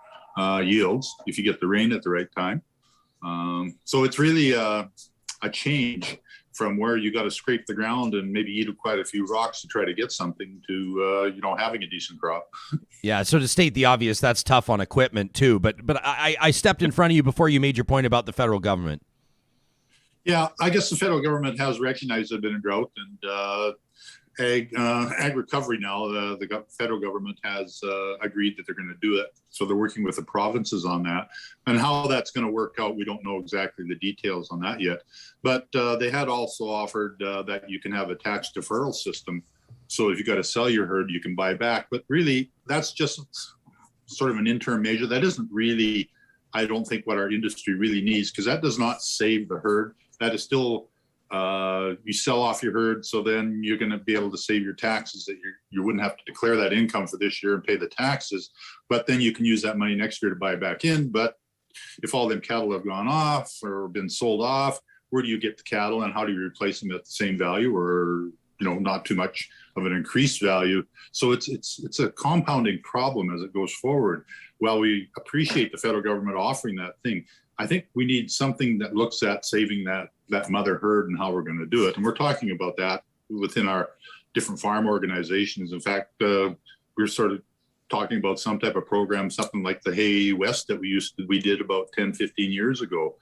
Speaker 4: yields if you get the rain at the right time. So it's really a change from where you got to scrape the ground and maybe eat quite a few rocks to try to get something to, having a decent crop.
Speaker 1: Yeah. So to state the obvious, that's tough on equipment too. But I stepped in front of you before you made your point about the federal government.
Speaker 4: Yeah, I guess the federal government has recognized they've been in drought, and ag recovery now, the federal government has agreed that they're going to do it. So they're working with the provinces on that. And how that's going to work out, we don't know exactly the details on that yet. But they had also offered that you can have a tax deferral system So if you got to sell your herd, you can buy back. But really, that's just sort of an interim measure. That isn't really, I don't think, what our industry really needs, because that does not save the herd. That is still, you sell off your herd, so then you're going to be able to save your taxes, that you wouldn't have to declare that income for this year and pay the taxes. But then you can use that money next year to buy back in. But if all them cattle have gone off or been sold off, where do you get the cattle, and how do you replace them at the same value, or not too much of an increased value? So it's a compounding problem as it goes forward. While we appreciate the federal government offering that thing, I think we need something that looks at saving that mother herd and how we're going to do it. And we're talking about that within our different farm organizations. In fact, we're sort of talking about some type of program, something like the Hay West that we did about 10, 15 years ago,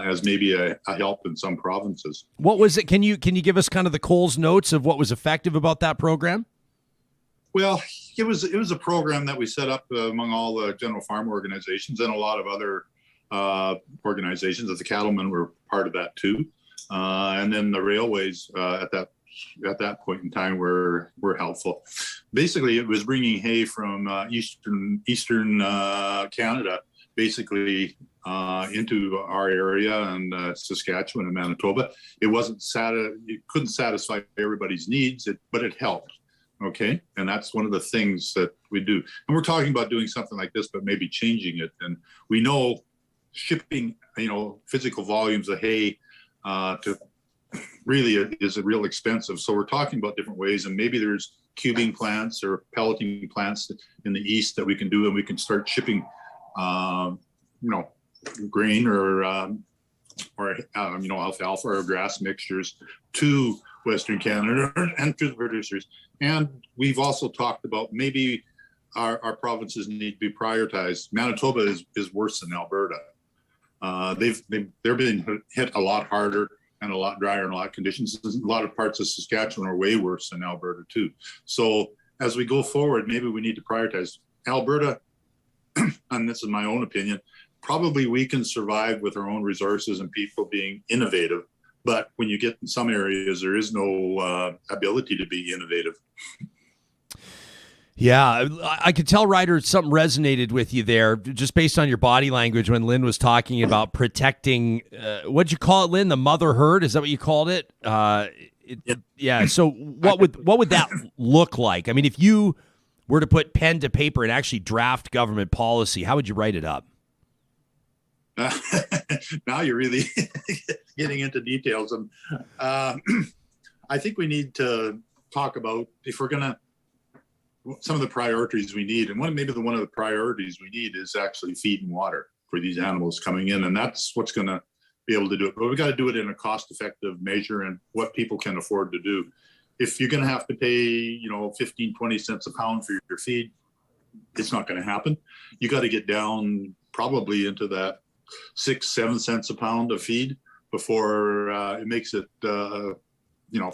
Speaker 4: as maybe a help in some provinces.
Speaker 1: What was it? Can you give us kind of the Coles notes of what was effective about that program?
Speaker 4: Well, it was a program that we set up among all the general farm organizations and a lot of other organizations. The Cattlemen were part of that too, and then the railways at that point in time were helpful. Basically, it was bringing hay from eastern Canada, basically into our area and Saskatchewan and Manitoba. It couldn't satisfy everybody's needs, but it helped. Okay, and that's one of the things that we do. And we're talking about doing something like this, but maybe changing it. And we know shipping, physical volumes of hay to really is real expensive. So we're talking about different ways, and maybe there's cubing plants or pelleting plants in the east that we can do, and we can start shipping, grain or alfalfa or grass mixtures to Western Canada and to the producers. And we've also talked about maybe our provinces need to be prioritized. Manitoba is worse than Alberta. They're being hit a lot harder and a lot drier and a lot of conditions. A lot of parts of Saskatchewan are way worse than Alberta too. So as we go forward, maybe we need to prioritize Alberta. And this is my own opinion. Probably we can survive with our own resources and people being innovative. But when you get in some areas, there is no ability to be innovative.
Speaker 1: Yeah, I could tell, Ryder, something resonated with you there, just based on your body language when Lynn was talking about protecting, what'd you call it, Lynn? The mother herd? Is that what you called it?
Speaker 4: Yep.
Speaker 1: Yeah, so what would that look like? I mean, if you were to put pen to paper and actually draft government policy, how would you write it up?
Speaker 4: Now you're really getting into details. And I think we need to talk about, if we're going to, some of the priorities we need. And one of the priorities we need is actually feed and water for these animals coming in. And that's what's going to be able to do it. But we got to do it in a cost-effective measure and what people can afford to do. If you're going to have to pay, 15, 20 cents a pound for your feed, it's not going to happen. You got to get down probably into that 6-7 cents a pound of feed before it makes it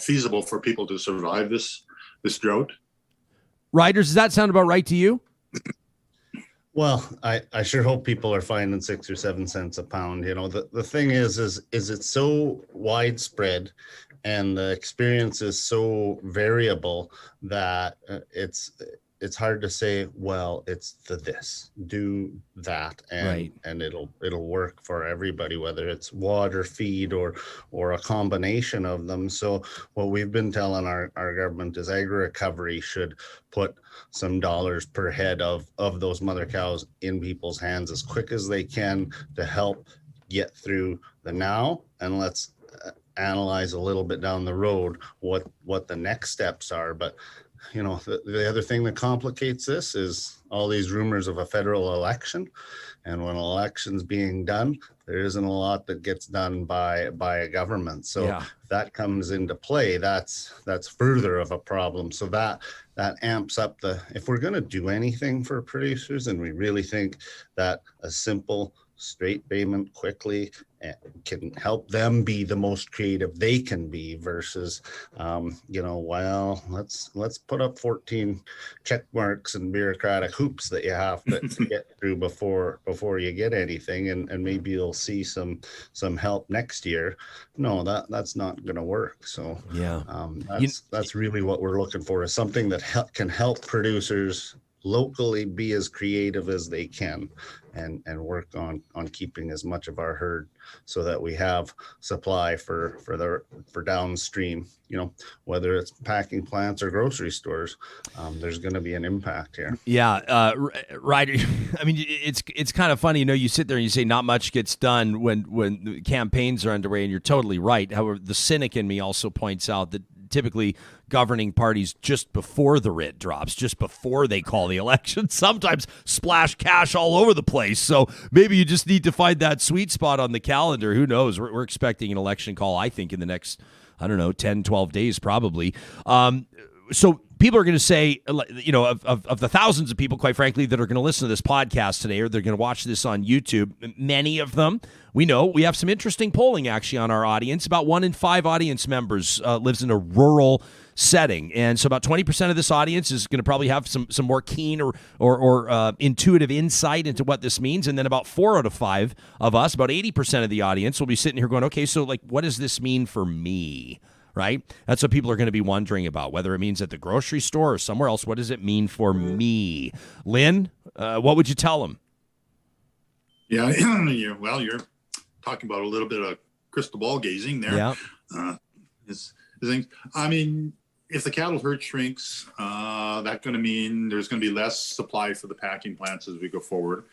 Speaker 4: feasible for people to survive this drought.
Speaker 1: Ryder, does that sound about right to you?
Speaker 5: Well, I sure hope people are finding 6 or 7 cents a pound. The thing is it's so widespread and the experience is so variable that it's hard to say, well, it's this, do that, and
Speaker 1: right.
Speaker 5: And it'll work for everybody, whether it's water, feed, or a combination of them. So what we've been telling our government is agri-recovery should put some dollars per head of those mother cows in people's hands as quick as they can to help get through the now, and let's analyze a little bit down the road what the next steps are. But the other thing that complicates this is all these rumors of a federal election. And when an election's being done, there isn't a lot that gets done by a government. So
Speaker 1: yeah.
Speaker 5: If that comes into play, that's further of a problem. So that amps up if we're going to do anything for producers, and we really think that a simple straight payment quickly, and can help them be the most creative they can be versus, well, let's put up 14 check marks and bureaucratic hoops that you have to get through before you get anything, and maybe you'll see some help next year. No, that's not going to work. So
Speaker 1: Yeah.
Speaker 5: That's really what we're looking for, is something that can help producers locally be as creative as they can, and work on keeping as much of our herd so that we have supply for downstream, whether it's packing plants or grocery stores. There's going to be an impact here.
Speaker 1: Yeah. Ryder, I mean, it's kind of funny, you sit there and you say not much gets done when campaigns are underway, and you're totally right. However, the cynic in me also points out that typically governing parties, just before the writ drops, just before they call the election, sometimes splash cash all over the place. So maybe you just need to find that sweet spot on the calendar. Who knows? We're expecting an election call, I think, in the next, 10, 12 days probably. So people are going to say, of the thousands of people, quite frankly, that are going to listen to this podcast today, or they're going to watch this on YouTube, many of them, we know we have some interesting polling actually on our audience. About 1 in 5 audience members lives in a rural setting. And so about 20% of this audience is going to probably have some more keen or intuitive insight into what this means. And then about 4 out of 5 of us, about 80% of the audience, will be sitting here going, okay, so what does this mean for me? Right? That's what people are going to be wondering about, whether it means at the grocery store or somewhere else. What does it mean for me? Lynn, what would you tell them?
Speaker 4: Yeah, you're talking about a little bit of crystal ball gazing there.
Speaker 1: Yeah.
Speaker 4: I mean, if the cattle herd shrinks, that's going to mean there's going to be less supply for the packing plants as we go forward.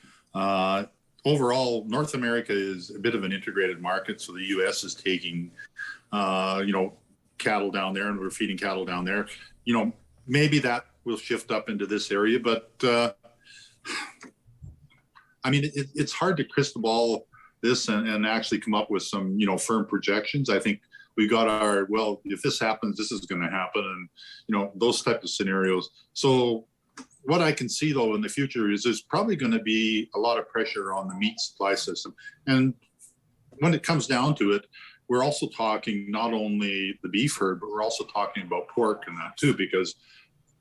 Speaker 4: Overall, North America is a bit of an integrated market, so the U.S. is taking, cattle down there, and we're feeding cattle down there. Maybe that will shift up into this area, but I mean, it's hard to crystal ball this and actually come up with some, firm projections. I think we got if this happens, this is going to happen, and, those type of scenarios. So what I can see, though, in the future is there's probably going to be a lot of pressure on the meat supply system. And when it comes down to it, we're also talking not only the beef herd, but we're also talking about pork and that too, because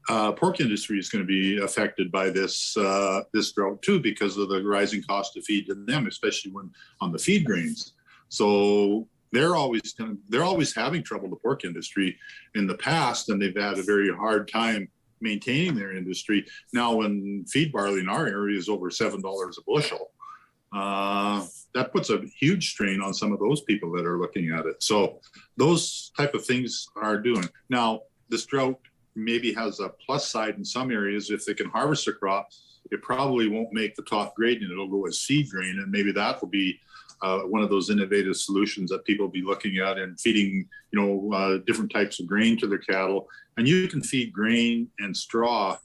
Speaker 4: pork industry is going to be affected by this drought too, because of the rising cost of feed to them, especially when on the feed grains. So they're always having trouble, the pork industry, in the past, and they've had a very hard time maintaining their industry. Now, when feed barley in our area is over $7 a bushel, that puts a huge strain on some of those people that are looking at it. So those type of things are doing. Now, this drought maybe has a plus side in some areas. If they can harvest a crop, it probably won't make the top grade, and it'll go as seed grain, and maybe that will be one of those innovative solutions that people will be looking at, and feeding, different types of grain to their cattle. And you can feed grain and straw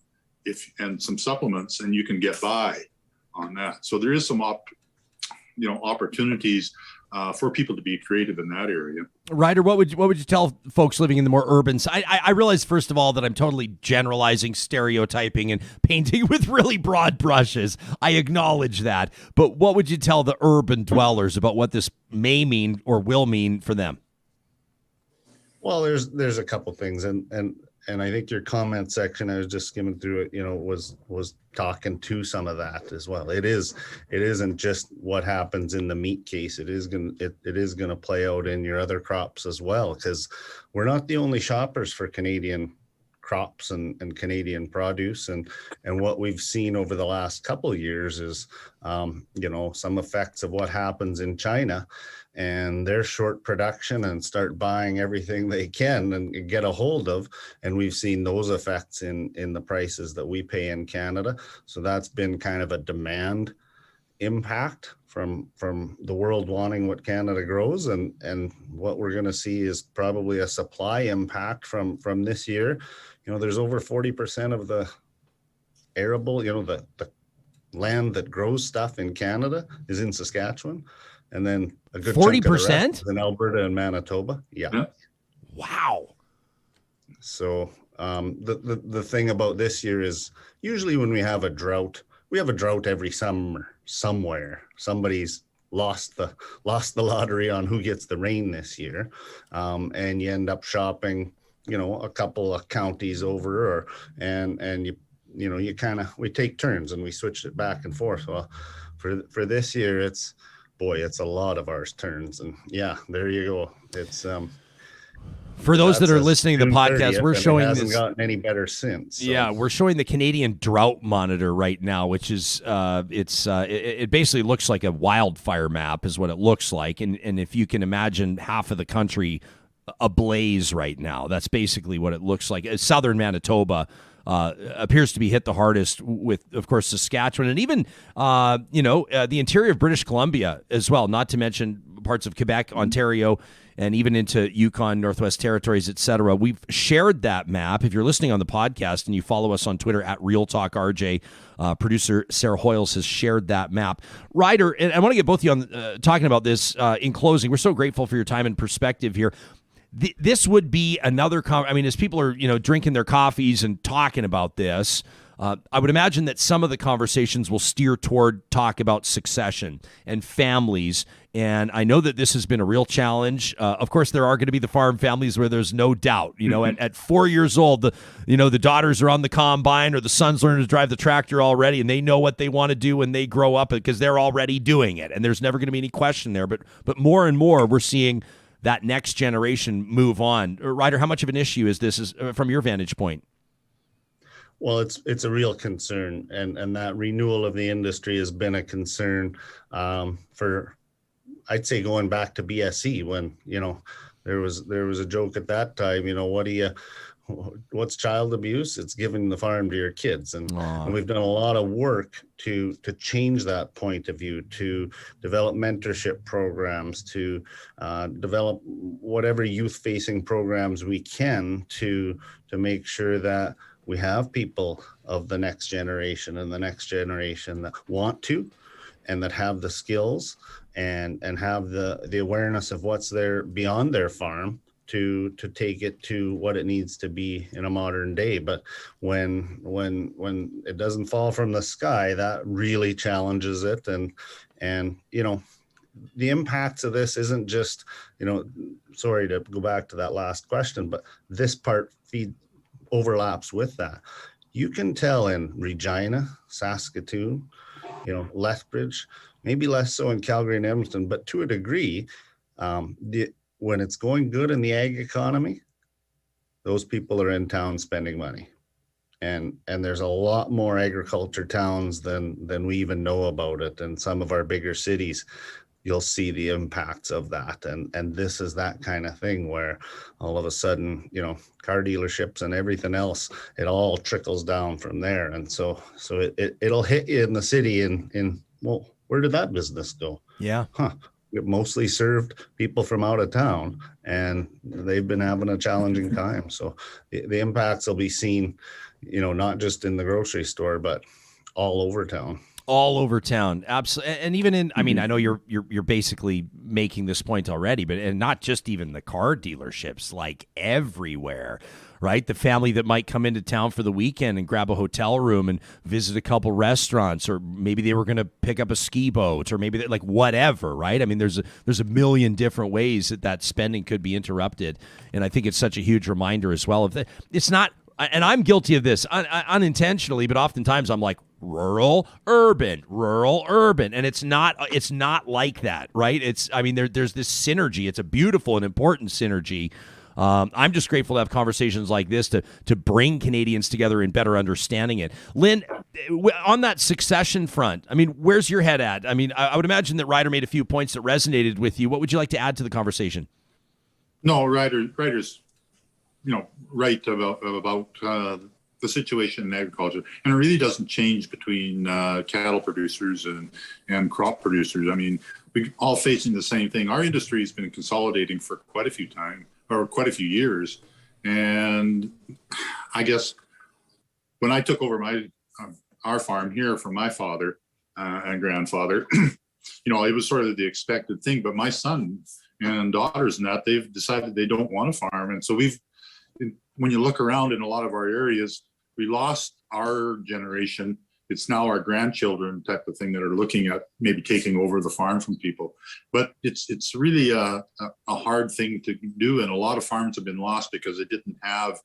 Speaker 4: and some supplements, and you can get by on that. So there is some opportunities for people to be creative in that area.
Speaker 1: Ryder, what would you tell folks living in the more urban side? I realize, first of all, that I'm totally generalizing, stereotyping, and painting with really broad brushes. I acknowledge that. But what would you tell the urban dwellers about what this may mean or will mean for them?
Speaker 5: Well, there's a couple things, and I think your comment section, I was just skimming through it, was talking to some of that as well. It isn't just what happens in the meat case. It is gonna play out in your other crops as well, because we're not the only shoppers for Canadian crops and Canadian produce, and what we've seen over the last couple of years is some effects of what happens in China and their short production, and start buying everything they can and get a hold of. And we've seen those effects in the prices that we pay in Canada. So that's been kind of a demand impact from the world wanting what Canada grows. And what we're going to see is probably a supply impact from this year. There's over 40% of the arable, the land that grows stuff in Canada is in Saskatchewan. And then a good 40% in Alberta and Manitoba. Yeah.
Speaker 1: Wow.
Speaker 5: So the thing about this year is, usually when we have a drought every summer. somewhere. Somebody's lost the lottery on who gets the rain this year, and you end up shopping, a couple of counties over, and you kind of, we take turns and we switch it back and forth. Well, for this year, it's a lot of our turns, and yeah, there you go. It's
Speaker 1: for those that are listening to the podcast, we're showing
Speaker 5: this. It hasn't gotten any better since. So.
Speaker 1: Yeah, we're showing the Canadian Drought Monitor right now, which is it basically looks like a wildfire map, is what it looks like, and if you can imagine half of the country ablaze right now, that's basically what it looks like. Southern Manitoba appears to be hit the hardest, with, of course, Saskatchewan, and even the interior of British Columbia as well, not to mention parts of Quebec, Ontario, and even into Yukon, Northwest Territories, etc. We've shared that map. If you're listening on the podcast and you follow us on Twitter at RealTalkRJ, producer Sarah Hoyles has shared that map. Ryder, and I want to get both of you on talking about this in closing. We're so grateful for your time and perspective here. This would be another, as people are, drinking their coffees and talking about this, I would imagine that some of the conversations will steer toward talk about succession and families. And I know that this has been a real challenge. Of course, there are going to be the farm families where there's no doubt, at 4 years old, the daughters are on the combine, or the sons learn to drive the tractor already, and they know what they want to do when they grow up because they're already doing it. And there's never going to be any question there. But more and more, we're seeing that next generation move on. Ryder, how much of an issue is this from your vantage point?
Speaker 5: Well, it's a real concern, and that renewal of the industry has been a concern for, I'd say, going back to BSE, when there was a joke at that time. What's child abuse? It's giving the farm to your kids, and we've done a lot of work to change that point of view, to develop mentorship programs, to develop whatever youth-facing programs we can to make sure that we have people of the next generation and the next generation that want to, and that have the skills and have the awareness of what's there beyond their farm to take it to what it needs to be in a modern day. But when it doesn't fall from the sky, that really challenges it. And the impacts of this isn't just, sorry to go back to that last question, but this part overlaps with that. You can tell in Regina, Saskatoon, Lethbridge, maybe less so in Calgary and Edmonton, but to a degree, when it's going good in the ag economy, those people are in town spending money. And there's a lot more agriculture towns than we even know about it. And some of our bigger cities, you'll see the impacts of that. And this is that kind of thing where all of a sudden, car dealerships and everything else, it all trickles down from there. And so it'll hit you in the city well, where did that business go?
Speaker 1: Yeah.
Speaker 5: It mostly served people from out of town, and they've been having a challenging time. So the impacts will be seen, not just in the grocery store, but all over town.
Speaker 1: All over town, absolutely, and even in. I mean, I know you're basically making this point already, but and not just even the car dealerships, like everywhere, right? The family that might come into town for the weekend and grab a hotel room and visit a couple restaurants, or maybe they were going to pick up a ski boat, or maybe like whatever, right? I mean, there's a million different ways that spending could be interrupted, and I think it's such a huge reminder as well. It's not, and I'm guilty of this unintentionally, but oftentimes I'm like, rural, urban, and it's not like that, right? There's this synergy. It's a beautiful and important synergy. I'm just grateful to have conversations like this to bring Canadians together in better understanding it. Lynn, on that succession front, where's your head at? I would imagine that Ryder made a few points that resonated with you. What would you like to add to the conversation?
Speaker 4: No, Ryder's, right about the situation in agriculture, and it really doesn't change between cattle producers and crop producers. We're all facing the same thing. Our industry has been consolidating for quite a few years, and I guess when I took over our farm here from my father and grandfather, it was sort of the expected thing. But my son and daughters and that, they've decided they don't want to farm, and so when you look around in a lot of our areas, we lost our generation it's now our grandchildren type of thing that are looking at maybe taking over the farm from people. But it's really a hard thing to do, and a lot of farms have been lost because they didn't have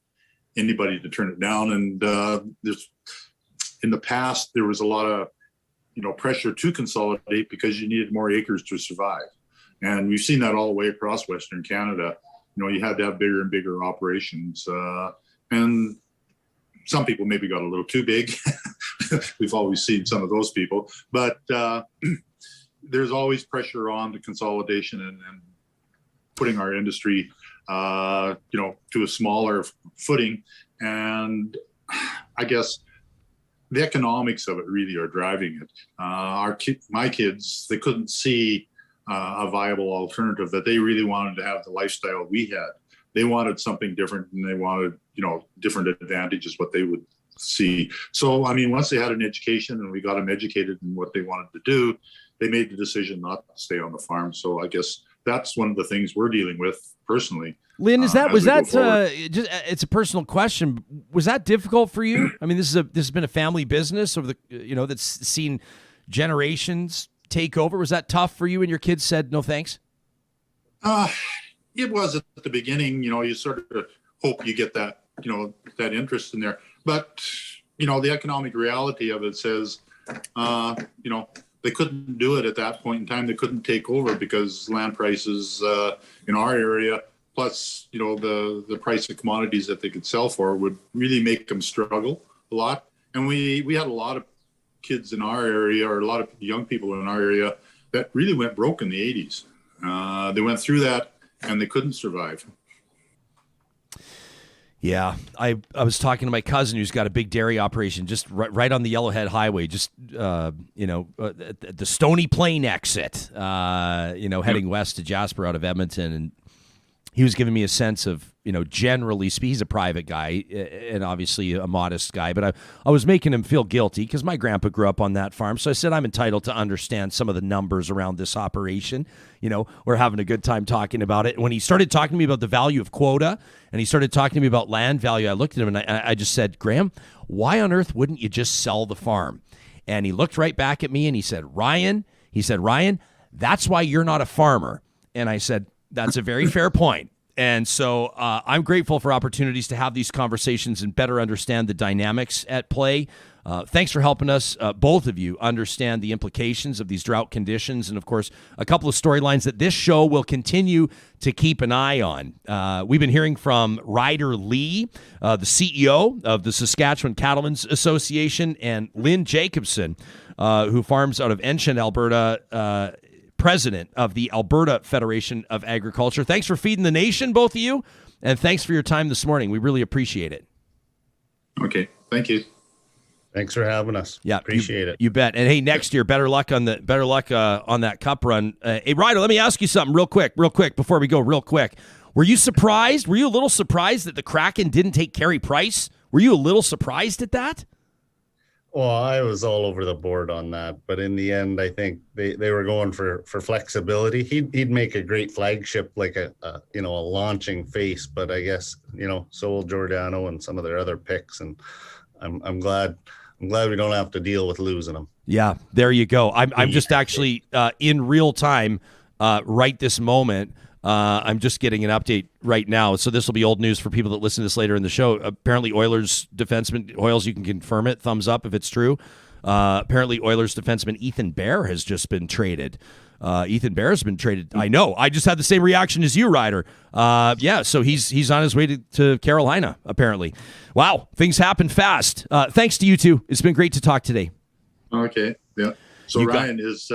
Speaker 4: anybody to turn it down. And there's in the past there was a lot of pressure to consolidate because you needed more acres to survive, and we've seen that all the way across Western Canada. You had to have bigger and bigger operations, and some people maybe got a little too big. We've always seen some of those people, but there's always pressure on the consolidation and putting our industry, to a smaller footing. And I guess the economics of it really are driving it. My kids, they couldn't see a viable alternative, that they really wanted to have the lifestyle we had. They wanted something different, and they wanted, different advantages, what they would see. So, once they had an education and we got them educated in what they wanted to do, they made the decision not to stay on the farm. So I guess that's one of the things we're dealing with personally.
Speaker 1: Lynn, was that just, it's a personal question. Was that difficult for you? This has been a family business over the, that's seen generations take over. Was that tough for you and your kids said no thanks?
Speaker 4: It was at the beginning. You sort of hope you get that, that interest in there. But, the economic reality of it says, they couldn't do it at that point in time. They couldn't take over because land prices in our area, plus, the price of commodities that they could sell for, would really make them struggle a lot. And we had a lot of kids in our area, or a lot of young people in our area, that really went broke in the 80s. They went through that and they couldn't survive.
Speaker 1: Yeah, I was talking to my cousin who's got a big dairy operation just right on the Yellowhead Highway, just at the Stony Plain exit, heading west to Jasper out of Edmonton, and he was giving me a sense of, generally speaking, he's a private guy and obviously a modest guy, but I was making him feel guilty because my grandpa grew up on that farm. So I said, I'm entitled to understand some of the numbers around this operation. We're having a good time talking about it. When he started talking to me about the value of quota and he started talking to me about land value, I looked at him and I just said, Graham, why on earth wouldn't you just sell the farm? And he looked right back at me and he said, Ryan, that's why you're not a farmer. And I said, that's a very fair point. And so I'm grateful for opportunities to have these conversations and better understand the dynamics at play. Thanks for helping us, both of you, understand the implications of these drought conditions and, of course, a couple of storylines that this show will continue to keep an eye on. We've been hearing from Ryder Lee, the CEO of the Saskatchewan Cattlemen's Association, and Lynn Jacobson, who farms out of Ensign, Alberta, president of the Alberta Federation of Agriculture. Thanks for feeding the nation, both of you, and thanks for your time this morning. We really appreciate it.
Speaker 4: Okay, thank you.
Speaker 5: Thanks for having us.
Speaker 1: Yeah,
Speaker 5: appreciate it.
Speaker 1: You bet. And hey, next year, better luck on that cup run. Hey, Ryder, let me ask you something real quick before we go. Real quick, were you surprised? Were you a little surprised that the Kraken didn't take Carey Price? Were you a little surprised at that?
Speaker 5: Well, I was all over the board on that, but in the end, I think they were going for flexibility. He'd make a great flagship, like a launching face, but I guess so will Giordano and some of their other picks, and I'm glad we don't have to deal with losing them. Yeah,
Speaker 1: there you go. I'm just actually in real time right this moment. I'm just getting an update right now, so this will be old news for people that listen to this later in the show. Apparently, Oilers defenseman, Hoyles, you can confirm it, thumbs up if it's true. Apparently, Oilers defenseman Ethan Bear has just been traded. Ethan Bear has been traded. I know. I just had the same reaction as you, Ryder. So he's on his way to Carolina, apparently. Wow, things happen fast. Thanks to you two. It's been great to talk today.
Speaker 4: Okay, yeah. So Ryan, is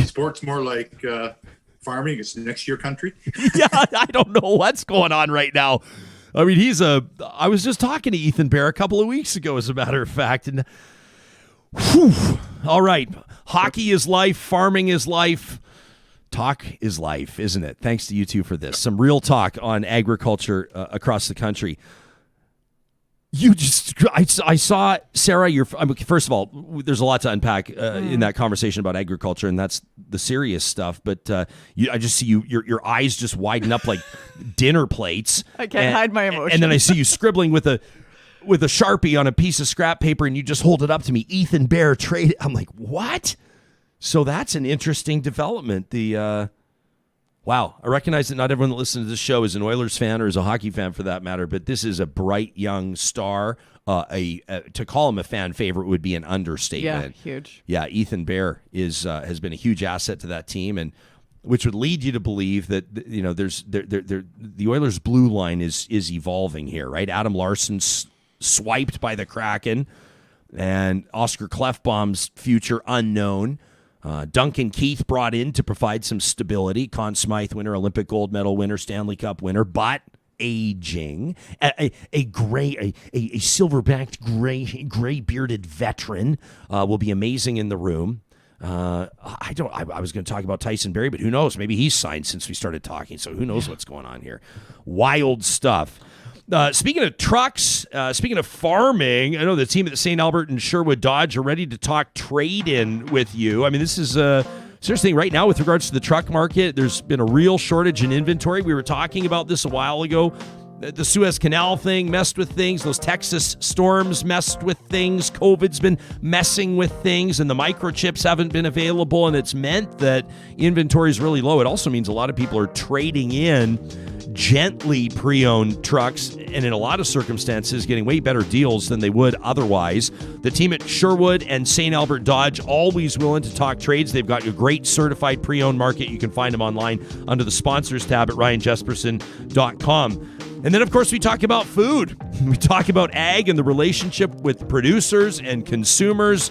Speaker 4: sports more like farming? Is next year country?
Speaker 1: Yeah, I don't know what's going on right now. I mean, I was just talking to Ethan Bear a couple of weeks ago, as a matter of fact, and all right. Hockey is life. Farming is life. Talk is life, isn't it? Thanks to you two for this. Some real talk on agriculture across the country. I saw, Sarah, first of all, there's a lot to unpack in that conversation about agriculture, and that's the serious stuff. But I just see your eyes just widen up like dinner plates.
Speaker 3: I can't hide my emotions.
Speaker 1: And then I see you scribbling with a with a Sharpie on a piece of scrap paper and you just hold it up to me. Ethan Bear traded. I'm like, what? So that's an interesting development. Wow. I recognize that not everyone that listens to this show is an Oilers fan or is a hockey fan for that matter, but this is a bright young star. To call him a fan favorite would be an understatement.
Speaker 3: Yeah, huge.
Speaker 1: Yeah, Ethan Bear has been a huge asset to that team, and which would lead you to believe that the Oilers' blue line is evolving here, right? Adam Larson swiped by the Kraken, and Oscar Klefbom's future unknown. Duncan Keith brought in to provide some stability. Conn Smythe winner, Olympic gold medal winner, Stanley Cup winner, but aging. A silver-backed, gray bearded veteran will be amazing in the room. I was going to talk about Tyson Barrie, but who knows? Maybe he's signed since we started talking, so who knows what's going on here. Wild stuff. Speaking of trucks, speaking of farming, I know the team at the St. Albert and Sherwood Dodge are ready to talk trade-in with you. I mean, this is a serious thing right now with regards to the truck market. There's been a real shortage in inventory. We were talking about this a while ago. The Suez Canal thing messed with things. Those Texas storms messed with things. COVID's been messing with things, and the microchips haven't been available, and it's meant that inventory is really low. It also means a lot of people are trading in gently pre-owned trucks, and in a lot of circumstances getting way better deals than they would otherwise. The team at Sherwood and St. Albert Dodge, always willing to talk trades. They've got a great certified pre-owned market. You can find them online under the sponsors tab at ryanjesperson.com. And then, of course, we talk about food. We talk about ag and the relationship with producers and consumers.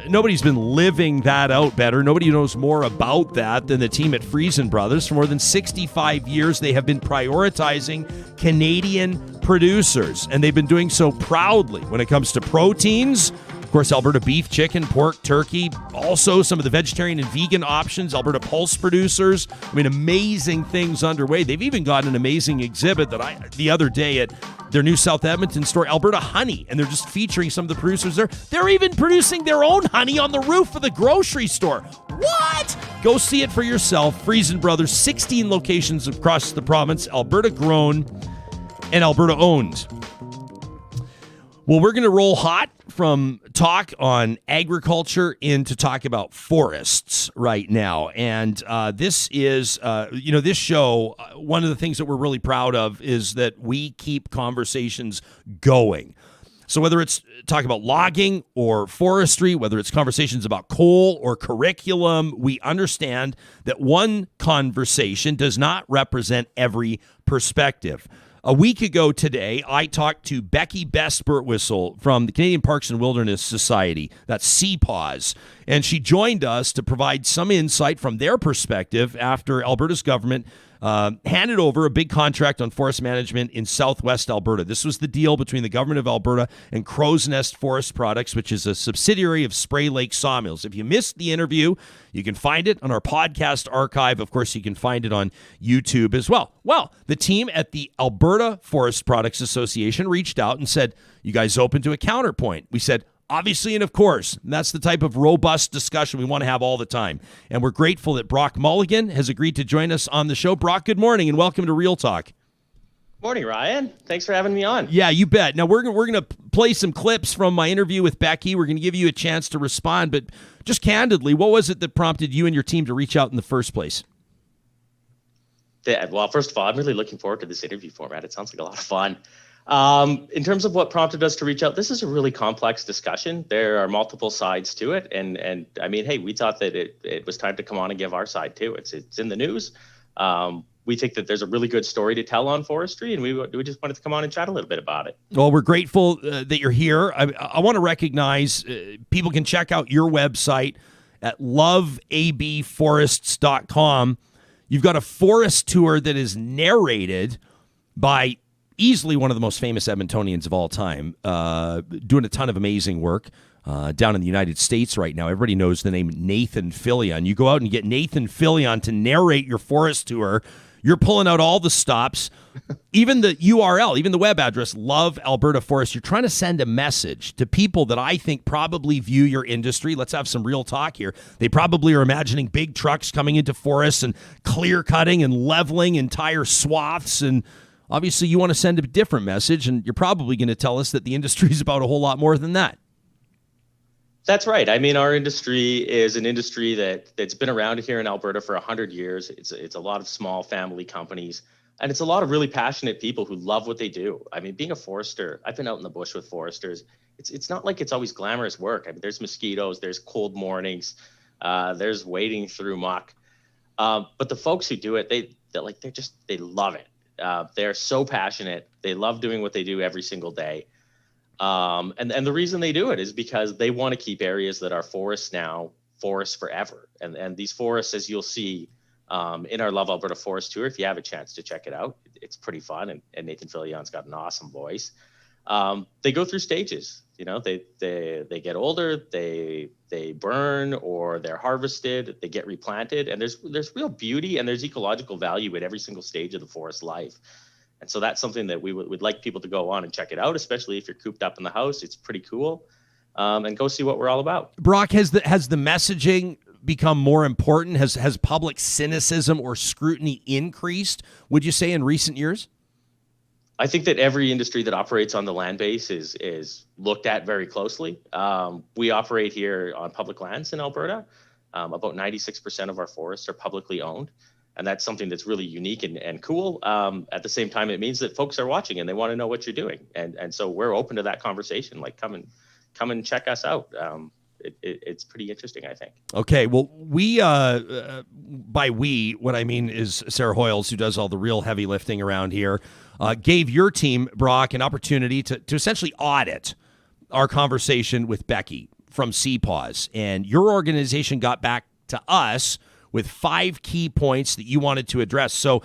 Speaker 1: Nobody's been living that out better. Nobody knows more about that than the team at Friesen Brothers. For more than 65 years, they have been prioritizing Canadian producers, and they've been doing so proudly when it comes to proteins. Of course, Alberta beef, chicken, pork, turkey. Also, some of the vegetarian and vegan options. Alberta pulse producers. I mean, amazing things underway. They've even got an amazing exhibit that the other day at their new South Edmonton store, Alberta Honey, and they're just featuring some of the producers there. They're even producing their own honey on the roof of the grocery store. What? Go see it for yourself. Friesen Brothers, 16 locations across the province, Alberta grown and Alberta owned. Well, we're going to roll hot from talk on agriculture into talk about forests right now. And this is, this show, one of the things that we're really proud of is that we keep conversations going. So whether it's talk about logging or forestry, whether it's conversations about coal or curriculum, we understand that one conversation does not represent every perspective. A week ago today, I talked to Becky Best-Birtwistle from the Canadian Parks and Wilderness Society, that's CPAWS, and she joined us to provide some insight from their perspective after Alberta's government handed over a big contract on forest management in southwest Alberta. This was the deal between the government of Alberta and Crow's Nest Forest Products, which is a subsidiary of Spray Lake Sawmills. If you missed the interview, you can find it on our podcast archive. Of course, you can find it on YouTube as well. Well, the team at the Alberta Forest Products Association reached out and said, you guys open to a counterpoint? We said, obviously, and of course. And that's the type of robust discussion we want to have all the time. And we're grateful that Brock Mulligan has agreed to join us on the show. Brock, good morning and welcome to Real Talk.
Speaker 6: Morning, Ryan. Thanks for having me on.
Speaker 1: Yeah, you bet. Now, we're going to play some clips from my interview with Becky. We're going to give you a chance to respond. But just candidly, what was it that prompted you and your team to reach out in the first place?
Speaker 6: Yeah, well, first of all, I'm really looking forward to this interview format. It sounds like a lot of fun. In terms of what prompted us to reach out, this is a really complex discussion. There are multiple sides to it. And I mean, hey, we thought that it was time to come on and give our side too. It's in the news. We think that there's a really good story to tell on forestry, and we just wanted to come on and chat a little bit about it.
Speaker 1: Well, we're grateful that you're here. I want to recognize people can check out your website at loveabforests.com. You've got a forest tour that is narrated by easily one of the most famous Edmontonians of all time, doing a ton of amazing work down in the United States right now. Everybody knows the name Nathan Fillion. You go out and you get Nathan Fillion to narrate your forest tour. You're pulling out all the stops, even the URL, even the web address, Love Alberta Forest. You're trying to send a message to people that I think probably view your industry. Let's have some real talk here. They probably are imagining big trucks coming into forests and clear cutting and leveling entire swaths and Obviously, you want to send a different message, and you're probably going to tell us that the industry is about a whole lot more than that.
Speaker 6: That's right. I mean, our industry is an industry that's been around here in Alberta for 100 years. It's a lot of small family companies, and it's a lot of really passionate people who love what they do. I mean, being a forester, I've been out in the bush with foresters. It's not like it's always glamorous work. I mean, there's mosquitoes, there's cold mornings, there's wading through muck. But the folks who do it, they love it. They're so passionate. They love doing what they do every single day. And the reason they do it is because they want to keep areas that are forests now, forests forever. And these forests, as you'll see in our Love Alberta Forest Tour, if you have a chance to check it out, it's pretty fun. And Nathan Fillion's got an awesome voice. They go through stages. You know, they get older, they burn, or they're harvested, they get replanted, and there's real beauty and there's ecological value at every single stage of the forest life. And so that's something that we would like people to go on and check it out, especially if you're cooped up in the house. It's pretty cool. And go see what we're all about.
Speaker 1: Brock, has the messaging become more important? Has public cynicism or scrutiny increased, would you say, in recent years?
Speaker 6: I think that every industry that operates on the land base is looked at very closely. We operate here on public lands in Alberta. About 96% of our forests are publicly owned. And that's something that's really unique and cool. At the same time, it means that folks are watching and they want to know what you're doing. And so we're open to that conversation. Like, come and check us out. It's pretty interesting, I think.
Speaker 1: Okay, well, we, by we, what I mean is Sarah Hoyles, who does all the real heavy lifting around here, gave your team, Brock, an opportunity to essentially audit our conversation with Becky from CPAWS. And your organization got back to us with 5 key points that you wanted to address. So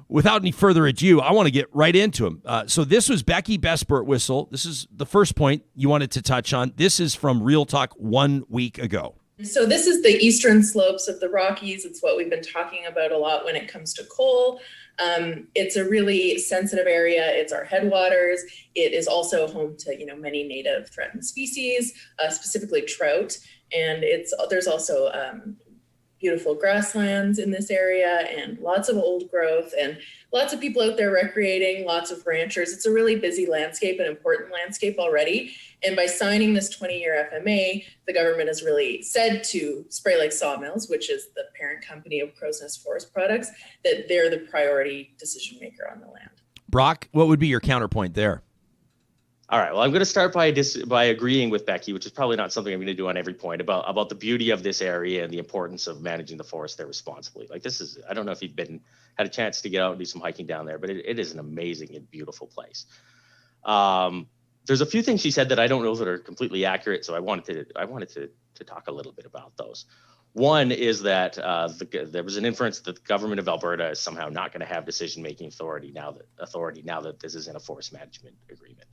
Speaker 1: without any further ado, I want to get right into them. So this was Becky Bespert Whistle. This is the first point you wanted to touch on. This is from Real Talk 1 week ago.
Speaker 7: So this is the eastern slopes of the Rockies. It's what we've been talking about a lot when it comes to coal. It's a really sensitive area. It's our headwaters. It is also home to, many native threatened species, specifically trout. And there's also beautiful grasslands in this area and lots of old growth and lots of people out there recreating, lots of ranchers. It's a really busy landscape, an important landscape already. And by signing this 20-year FMA, the government has really said to Spray Lake Sawmills, which is the parent company of Crow's Nest Forest Products, that they're the priority decision maker on the land.
Speaker 1: Brock, what would be your counterpoint there?
Speaker 6: All right. Well, I'm going to start by agreeing with Becky, which is probably not something I'm going to do on every point, about the beauty of this area and the importance of managing the forest there responsibly. Like, this is, I don't know if you've had a chance to get out and do some hiking down there, but it is an amazing and beautiful place. There's a few things she said that I don't know that are completely accurate, so I wanted to talk a little bit about those. One is that there was an inference that the government of Alberta is somehow not going to have decision-making authority now that this is in a forest management agreement.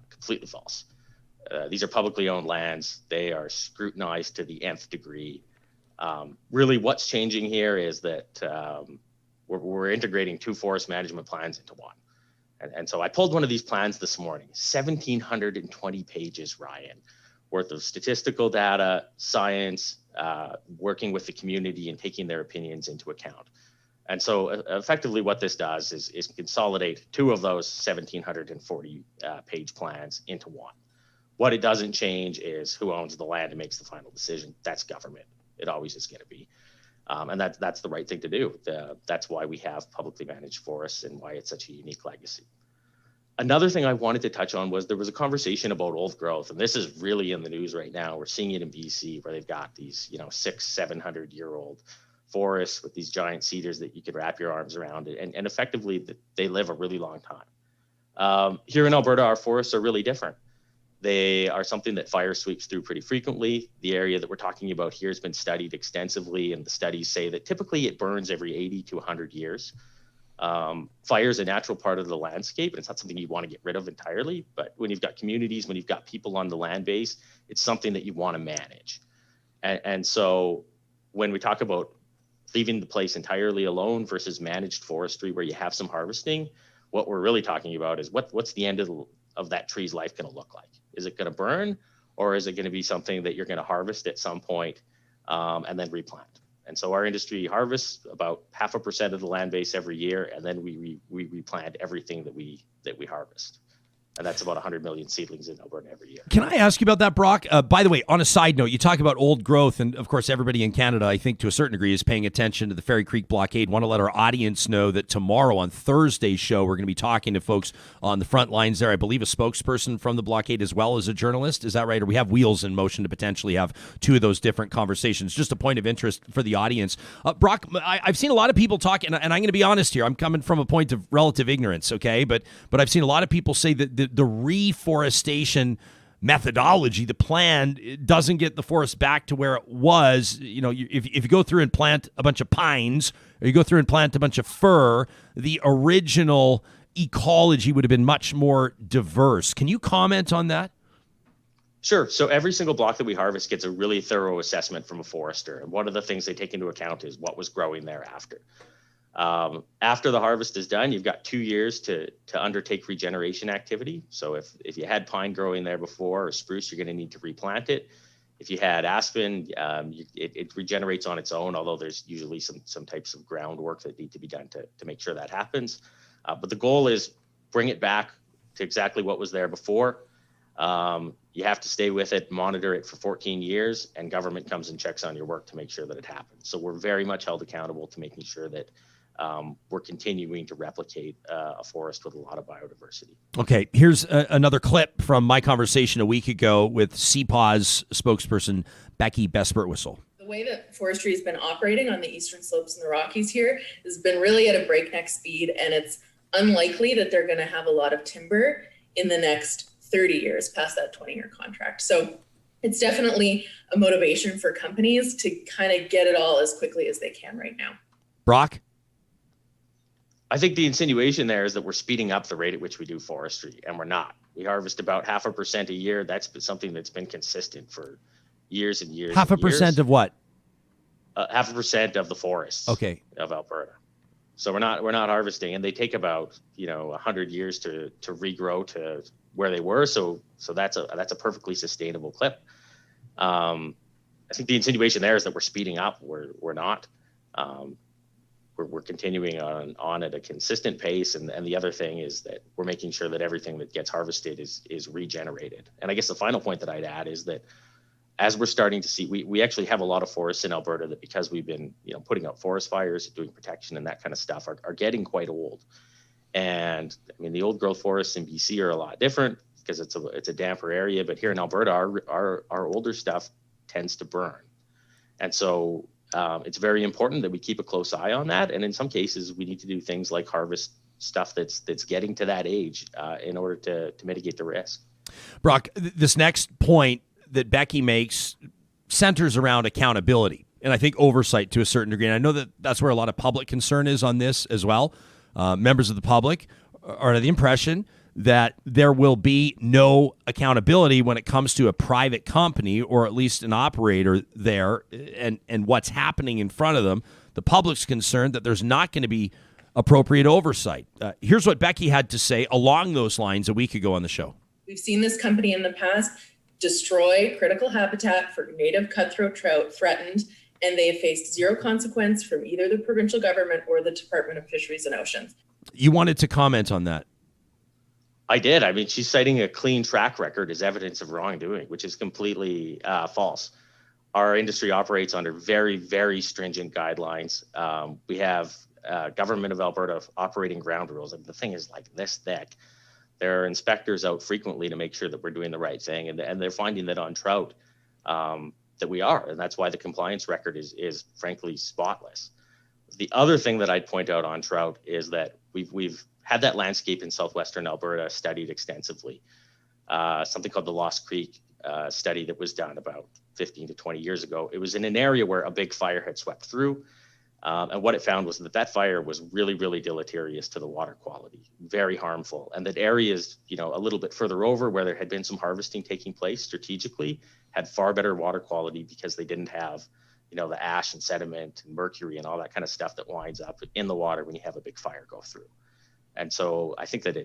Speaker 6: Completely false. These are publicly owned lands. They are scrutinized to the nth degree. Really, what's changing here is that we're integrating 2 forest management plans into one. And so I pulled one of these plans this morning, 1,720 pages, Ryan, worth of statistical data, science, working with the community and taking their opinions into account. And so effectively what this does is consolidate 2 of those 1,740 page plans into one. What it doesn't change is who owns the land and makes the final decision. That's government. It always is going to be. And that's the right thing to do. That's why we have publicly managed forests and why it's such a unique legacy. Another thing I wanted to touch on was there was a conversation about old growth, and this is really in the news right now. We're seeing it in BC where they've got these 600-700-year-old forests with these giant cedars that you could wrap your arms around, and effectively they live a really long time. Here in Alberta, our forests are really different. They are something that fire sweeps through pretty frequently. The area that we're talking about here has been studied extensively, and the studies say that typically it burns every 80 to 100 years. Fire is a natural part of the landscape, and it's not something you want to get rid of entirely, but when you've got communities, when you've got people on the land base, it's something that you want to manage. And so when we talk about leaving the place entirely alone versus managed forestry where you have some harvesting, what we're really talking about is what's the end of that tree's life going to look like? Is it going to burn, or is it going to be something that you're going to harvest at some point and then replant? And so our industry harvests about 0.5% of the land base every year, and then we replant everything that we harvest. And that's about 100 million seedlings in Alberta every year.
Speaker 1: Can I ask you about that, Brock? By the way, on a side note, you talk about old growth, and of course, everybody in Canada, I think to a certain degree, is paying attention to the Fairy Creek blockade. Want to let our audience know that tomorrow on Thursday's show, we're going to be talking to folks on the front lines there. I believe a spokesperson from the blockade as well as a journalist. Is that right? Or we have wheels in motion to potentially have two of those different conversations. Just a point of interest for the audience. Brock, I've seen a lot of people talk, and I'm going to be honest here. I'm coming from a point of relative ignorance, okay? But I've seen a lot of people say that the reforestation methodology, the plan, doesn't get the forest back to where it was. You know, if you go through and plant a bunch of pines, or you go through and plant a bunch of fir, the original ecology would have been much more diverse. Can you comment on that?
Speaker 6: Sure. So every single block that we harvest gets a really thorough assessment from a forester. And one of the things they take into account is what was growing thereafter. After the harvest is done, you've got 2 years to undertake regeneration activity. So if you had pine growing there before or spruce, you're going to need to replant it. If you had aspen, it regenerates on its own, although there's usually some types of groundwork that need to be done to make sure that happens. But the goal is bring it back to exactly what was there before. You have to stay with it, monitor it for 14 years, and government comes and checks on your work to make sure that it happens. So we're very much held accountable to making sure that we're continuing to replicate a forest with a lot of biodiversity.
Speaker 1: Okay, here's another clip from my conversation a week ago with CPAW's spokesperson, Becky Besbert-Whistle.
Speaker 7: The way that forestry has been operating on the eastern slopes and the Rockies here has been really at a breakneck speed, and it's unlikely that they're going to have a lot of timber in the next 30 years past that 20-year contract. So it's definitely a motivation for companies to kind of get it all as quickly as they can right now.
Speaker 1: Brock?
Speaker 6: I think the insinuation there is that we're speeding up the rate at which we do forestry, and we're not. We harvest about 0.5% a year. That's been something that's been consistent for years and years.
Speaker 1: 0.5% of what?
Speaker 6: 0.5% of the forests.
Speaker 1: Okay.
Speaker 6: Of Alberta. So we're not harvesting, and they take about 100 years to regrow to where they were. So that's a perfectly sustainable clip. I think the insinuation there is that we're speeding up. We're not. We're continuing on at a consistent pace, and the other thing is that we're making sure that everything that gets harvested is regenerated. And I guess the final point that I'd add is that as we're starting to see, we actually have a lot of forests in Alberta that, because we've been putting out forest fires, doing protection and that kind of stuff, are getting quite old. And I mean, the old growth forests in BC are a lot different because it's a damper area, but here in Alberta, our older stuff tends to burn, and so it's very important that we keep a close eye on that. And in some cases, we need to do things like harvest stuff that's getting to that age in order to mitigate the risk.
Speaker 1: Brock, this next point that Becky makes centers around accountability and I think oversight to a certain degree. And I know that that's where a lot of public concern is on this as well. Members of the public are under the impression that there will be no accountability when it comes to a private company or at least an operator there and what's happening in front of them. The public's concerned that there's not going to be appropriate oversight. Here's what Becky had to say along those lines a week ago on the show.
Speaker 7: We've seen this company in the past destroy critical habitat for native cutthroat trout threatened, and they have faced zero consequence from either the provincial government or the Department of Fisheries and Oceans.
Speaker 1: You wanted to comment on that.
Speaker 6: I did. I mean, she's citing a clean track record as evidence of wrongdoing, which is completely false. Our industry operates under very, very stringent guidelines. We have Government of Alberta operating ground rules. And the thing is like this thick. There are inspectors out frequently to make sure that we're doing the right thing. And they're finding that on trout that we are. And that's why the compliance record is frankly spotless. The other thing that I'd point out on trout is that we've had that landscape in southwestern Alberta studied extensively. Something called the Lost Creek study that was done about 15 to 20 years ago. It was in an area where a big fire had swept through. And what it found was that fire was really, really deleterious to the water quality, very harmful. And that areas, a little bit further over where there had been some harvesting taking place strategically had far better water quality because they didn't have, the ash and sediment and mercury and all that kind of stuff that winds up in the water when you have a big fire go through. And so I think that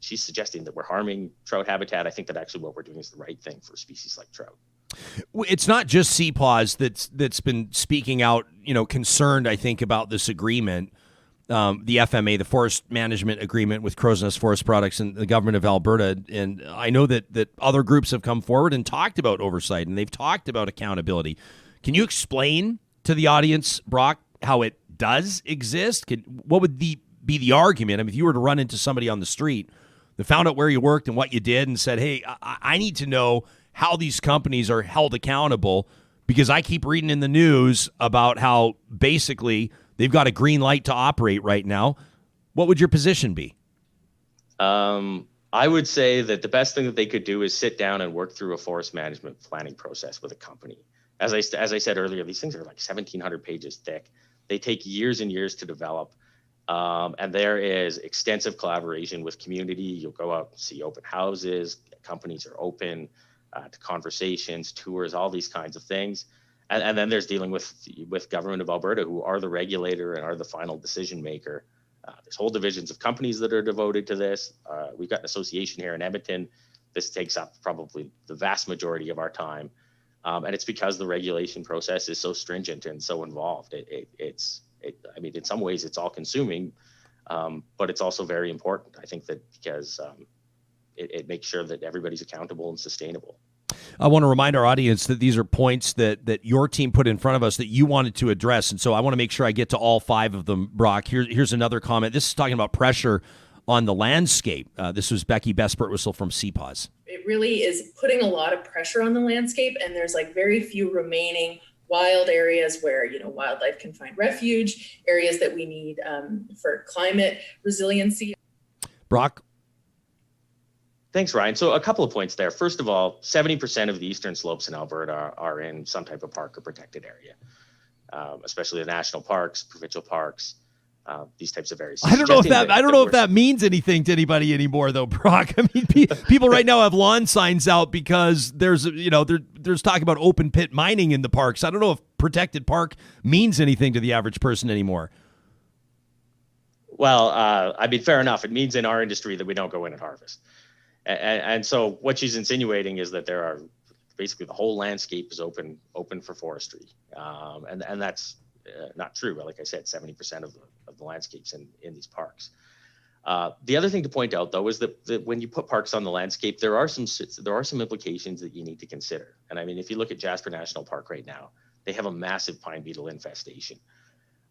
Speaker 6: she's suggesting that we're harming trout habitat. I think that actually what we're doing is the right thing for species like trout.
Speaker 1: It's not just CPAWS that's been speaking out, concerned, I think, about this agreement. The FMA, the Forest Management Agreement with Crow's Nest Forest Products and the government of Alberta. And I know that other groups have come forward and talked about oversight, and they've talked about accountability. Can you explain to the audience, Brock, how it does exist? What would be the argument? I mean, if you were to run into somebody on the street that found out where you worked and what you did and said, hey, I need to know how these companies are held accountable because I keep reading in the news about how basically they've got a green light to operate right now. What would your position be?
Speaker 6: I would say that the best thing that they could do is sit down and work through a forest management planning process with a company. As I said earlier, these things are like 1,700 pages thick. They take years and years to develop. And there is extensive collaboration with community. You'll go out and see open houses. Companies are open to conversations, tours, all these kinds of things. And then there's dealing with government of Alberta, who are the regulator and are the final decision maker. There's whole divisions of companies that are devoted to this. We've got an association here in Edmonton. This takes up probably the vast majority of our time. And it's because the regulation process is so stringent and so involved. I mean, in some ways it's all consuming, but it's also very important. I think that because it makes sure that everybody's accountable and sustainable.
Speaker 1: I want to remind our audience that these are points that your team put in front of us that you wanted to address. And so I want to make sure I get to all 5 of them, Brock. Here's another comment. This is talking about pressure on the landscape. This was Becky Bespert-Whistle from CPAWS.
Speaker 7: It really is putting a lot of pressure on the landscape, and there's like very few remaining wild areas where, wildlife can find refuge, areas that we need for climate resiliency.
Speaker 1: Brock?
Speaker 6: Thanks, Ryan. So a couple of points there. First of all, 70% of the eastern slopes in Alberta are in some type of park or protected area, especially the national parks, provincial parks, these types of areas.
Speaker 1: I don't know if that means anything to anybody anymore, though, Brock. I mean, people right now have lawn signs out because there's talk about open pit mining in the parks. I don't know if protected park means anything to the average person anymore.
Speaker 6: Well, I mean, fair enough. It means in our industry that we don't go in and harvest. And so what she's insinuating is that there are basically the whole landscape is open for forestry. And that's not true. But like I said, 70% of the landscapes in these parks. The other thing to point out, though, is that when you put parks on the landscape, there are some implications that you need to consider. And I mean, if you look at Jasper National Park right now, they have a massive pine beetle infestation.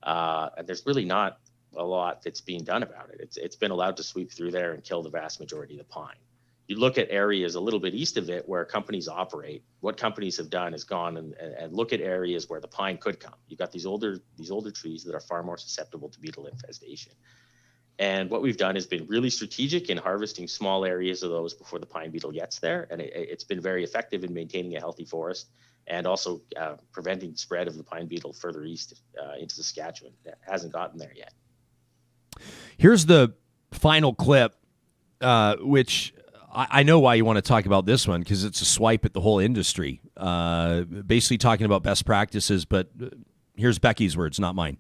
Speaker 6: And there's really not a lot that's being done about it. It's been allowed to sweep through there and kill the vast majority of the pine. You look at areas a little bit east of it where companies operate. What companies have done is gone and look at areas where the pine could come. You've got these older trees that are far more susceptible to beetle infestation. And what we've done has been really strategic in harvesting small areas of those before the pine beetle gets there. And it's been very effective in maintaining a healthy forest and also preventing spread of the pine beetle further east into Saskatchewan. It hasn't gotten there yet.
Speaker 1: Here's the final clip, which I know why you want to talk about this one, because it's a swipe at the whole industry, basically talking about best practices. But here's Becky's words, not mine.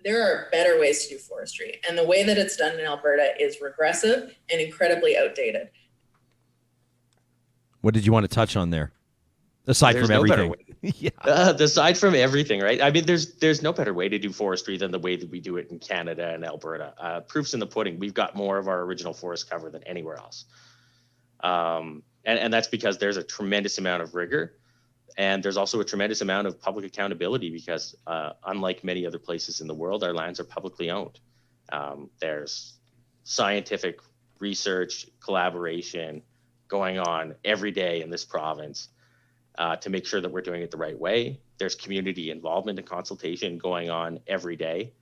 Speaker 7: There are better ways to do forestry, and the way that it's done in Alberta is regressive and incredibly outdated.
Speaker 1: What did you want to touch on there? Aside from everything.
Speaker 6: Yeah. Aside from everything, right? I mean, there's no better way to do forestry than the way that we do it in Canada and Alberta. Proof's in the pudding. We've got more of our original forest cover than anywhere else. And that's because there's a tremendous amount of rigor, and there's also a tremendous amount of public accountability because unlike many other places in the world, our lands are publicly owned. There's scientific research, collaboration going on every day in this province to make sure that we're doing it the right way. There's community involvement and consultation going on every day.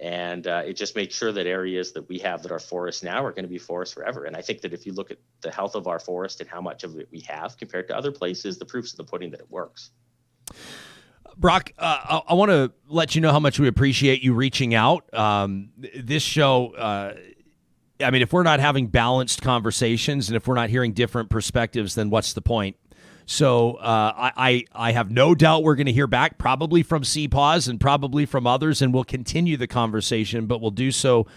Speaker 6: And it just makes sure that areas that we have that are forests now are going to be forests forever. And I think that if you look at the health of our forest and how much of it we have compared to other places, the proof's in the pudding that it works.
Speaker 1: Brock, I want to let you know how much we appreciate you reaching out. This show, I mean, if we're not having balanced conversations and if we're not hearing different perspectives, then what's the point? So I have no doubt we're going to hear back probably from CPAWS and probably from others, and we'll continue the conversation, but we'll do so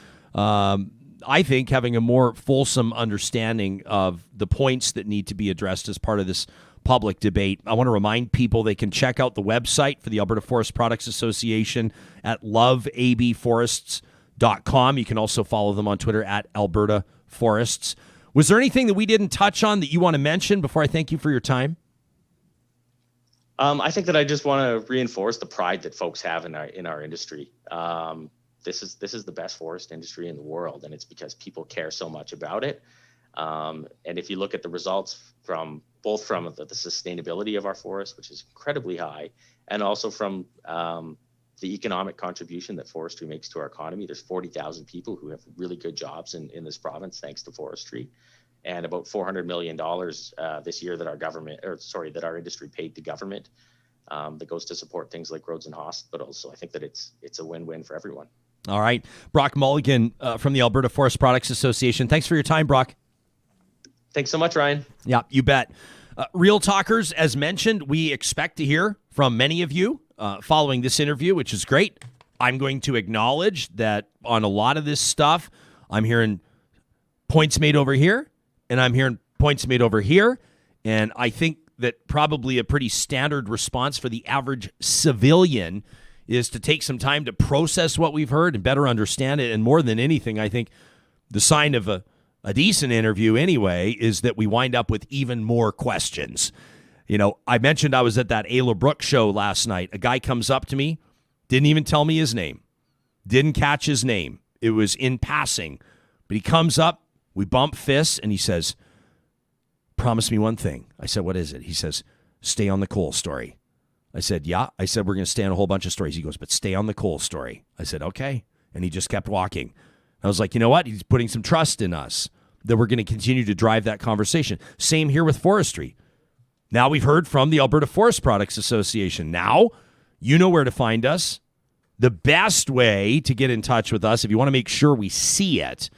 Speaker 1: I think, having a more fulsome understanding of the points that need to be addressed as part of this public debate. I want to remind people they can check out the website for the Alberta Forest Products Association at loveabforests.com. You can also follow them on Twitter at Alberta Forests. Was there anything that we didn't touch on that you want to mention before I thank you for your time?
Speaker 6: I think that I just want to reinforce the pride that folks have in our industry. This is the best forest industry in the world, and it's because people care so much about it. And if you look at the results from the sustainability of our forest, which is incredibly high, and also from the economic contribution that forestry makes to our economy, there's 40,000 people who have really good jobs in this province thanks to forestry, and about $400 million this year that our industry paid to government that goes to support things like roads and hospitals. So I think that it's a win-win for everyone.
Speaker 1: All right. Brock Mulligan from the Alberta Forest Products Association. Thanks for your time, Brock.
Speaker 6: Thanks so much, Ryan.
Speaker 1: Yeah, you bet. Real Talkers, as mentioned, we expect to hear from many of you following this interview, which is great. I'm going to acknowledge that on a lot of this stuff, I'm hearing points made over here, and I'm hearing points made over here. And I think that probably a pretty standard response for the average civilian is to take some time to process what we've heard and better understand it. And more than anything, I think the sign of a decent interview anyway is that we wind up with even more questions. You know, I mentioned I was at that Ayla Brooks show last night. A guy comes up to me, didn't even tell me his name, didn't catch his name. It was in passing. But he comes up, we bump fists, and he says, "Promise me one thing." I said, "What is it?" He says, "Stay on the coal story." I said, "Yeah." I said, "We're going to stay on a whole bunch of stories." He goes, "But stay on the coal story." I said, "Okay." And he just kept walking. I was like, you know what? He's putting some trust in us that we're going to continue to drive that conversation. Same here with forestry. Now we've heard from the Alberta Forest Products Association. Now you know where to find us. The best way to get in touch with us, if you want to make sure we see it,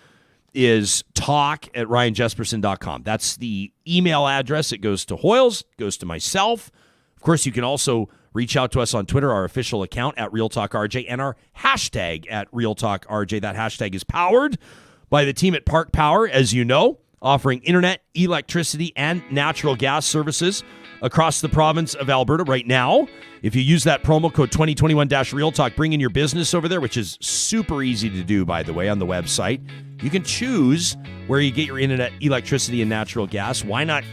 Speaker 1: is talk@ryanjesperson.com. That's the email address. It goes to Hoyles, goes to myself. Of course, you can also reach out to us on Twitter, our official account @RealTalkRJ, and our hashtag @RealTalkRJ. That hashtag is powered by the team at Park Power, as you know, offering internet, electricity, and natural gas services across the province of Alberta right now. If you use that promo code 2021-RealTalk, bring in your business over there, which is super easy to do, by the way, on the website. You can choose where you get your internet, electricity, and natural gas. Why not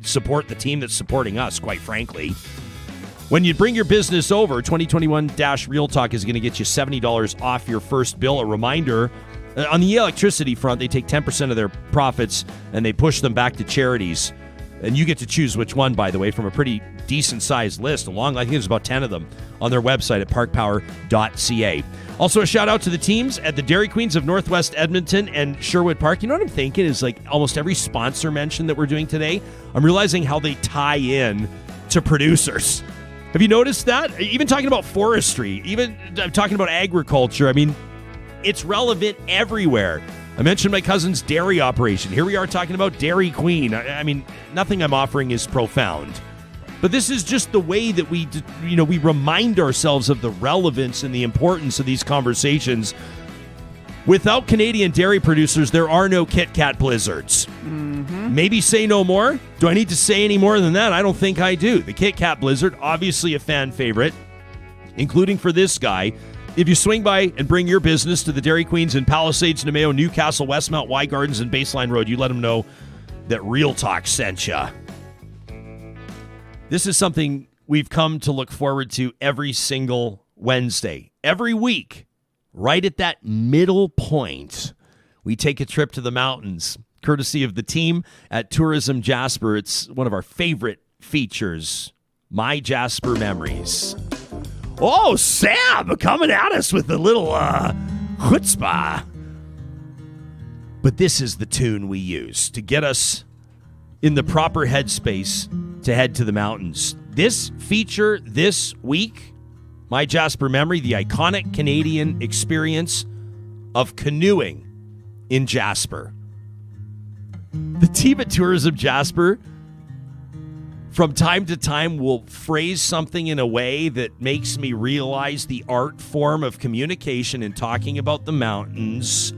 Speaker 1: support the team that's supporting us, quite frankly? When you bring your business over, 2021-Real Talk is going to get you $70 off your first bill. A reminder, on the electricity front, they take 10% of their profits and they push them back to charities. And you get to choose which one, by the way, from a pretty decent-sized list. I think there's about 10 of them on their website at parkpower.ca. Also, a shout-out to the teams at the Dairy Queens of Northwest Edmonton and Sherwood Park. You know what I'm thinking is, like, almost every sponsor mention that we're doing today, I'm realizing how they tie in to producers. Have you noticed that? Even talking about forestry, even talking about agriculture, I mean, it's relevant everywhere. I mentioned my cousin's dairy operation. Here we are talking about Dairy Queen. I mean, nothing I'm offering is profound. But this is just the way that we remind ourselves of the relevance and the importance of these conversations. Without Canadian dairy producers, there are no Kit Kat blizzards. Mm-hmm. Maybe say no more. Do I need to say any more than that? I don't think I do. The Kit Kat blizzard, obviously a fan favorite, including for this guy. If you swing by and bring your business to the Dairy Queens in Palisades, Nemeo, Newcastle, Westmount, Y Gardens, and Baseline Road, you let them know that Real Talk sent you. This is something we've come to look forward to every single Wednesday. Every week, right at that middle point, we take a trip to the mountains, courtesy of the team at Tourism Jasper. It's one of our favorite features, MyJasper Memories. Oh, Sam coming at us with a little chutzpah. But this is the tune we use to get us in the proper headspace to head to the mountains. This feature this week, MyJasper Memory, the iconic Canadian experience of canoeing in Jasper. The team at Tourism Jasper, from time to time, will phrase something in a way that makes me realize the art form of communication and talking about the mountains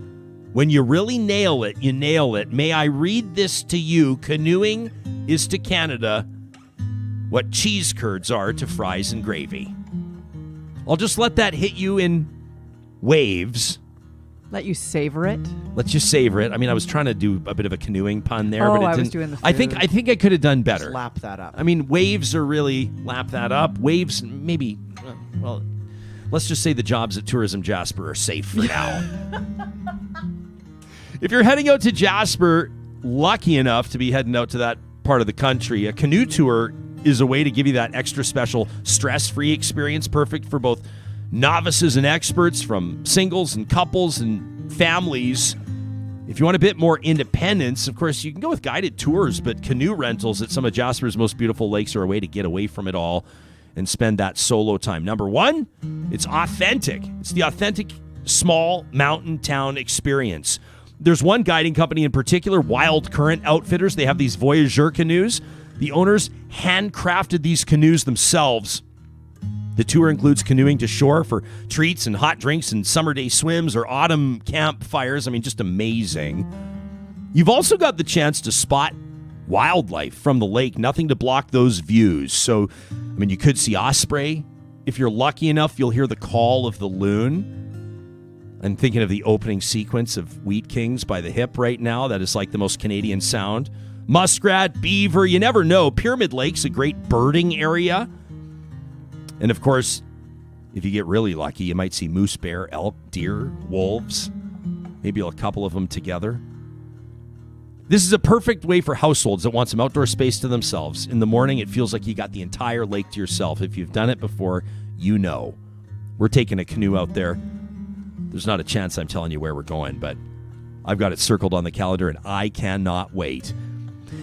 Speaker 1: When you really nail it, you nail it. May I read this to you? Canoeing is to Canada what cheese curds are to fries and gravy. I'll just let that hit you in waves.
Speaker 3: Let you savor it.
Speaker 1: Let you savor it. I mean, I was trying to do a bit of a canoeing pun there,
Speaker 3: Oh,
Speaker 1: but it
Speaker 3: I
Speaker 1: didn't.
Speaker 3: was doing the
Speaker 1: I think I could have done better.
Speaker 8: Just lap that up.
Speaker 1: I mean, waves are really lap that up. Waves, maybe. Well, let's just say the jobs at Tourism Jasper are safe for now. If you're heading out to Jasper, lucky enough to be heading out to that part of the country, a canoe tour is a way to give you that extra special stress-free experience, perfect for both novices and experts, from singles and couples and families. If you want a bit more independence, of course, you can go with guided tours, but canoe rentals at some of Jasper's most beautiful lakes are a way to get away from it all and spend that solo time. Number one, it's authentic. It's the authentic small mountain town experience. There's one guiding company in particular, Wild Current Outfitters. They have these Voyageur canoes. The owners handcrafted these canoes themselves. The tour includes canoeing to shore for treats and hot drinks and summer day swims or autumn campfires. I mean, just amazing. You've also got the chance to spot wildlife from the lake, nothing to block those views. So, I mean, you could see osprey. If you're lucky enough, you'll hear the call of the loon. I'm thinking of the opening sequence of Wheat Kings by the Hip right now. That is like the most Canadian sound. Muskrat, beaver, you never know. Pyramid Lake's a great birding area. And of course, if you get really lucky, you might see moose, bear, elk, deer, wolves, maybe a couple of them together. This is a perfect way for households that want some outdoor space to themselves. In the morning, it feels like you got the entire lake to yourself. If you've done it before, you know. We're taking a canoe out there. There's not a chance I'm telling you where we're going, but I've got it circled on the calendar, and I cannot wait.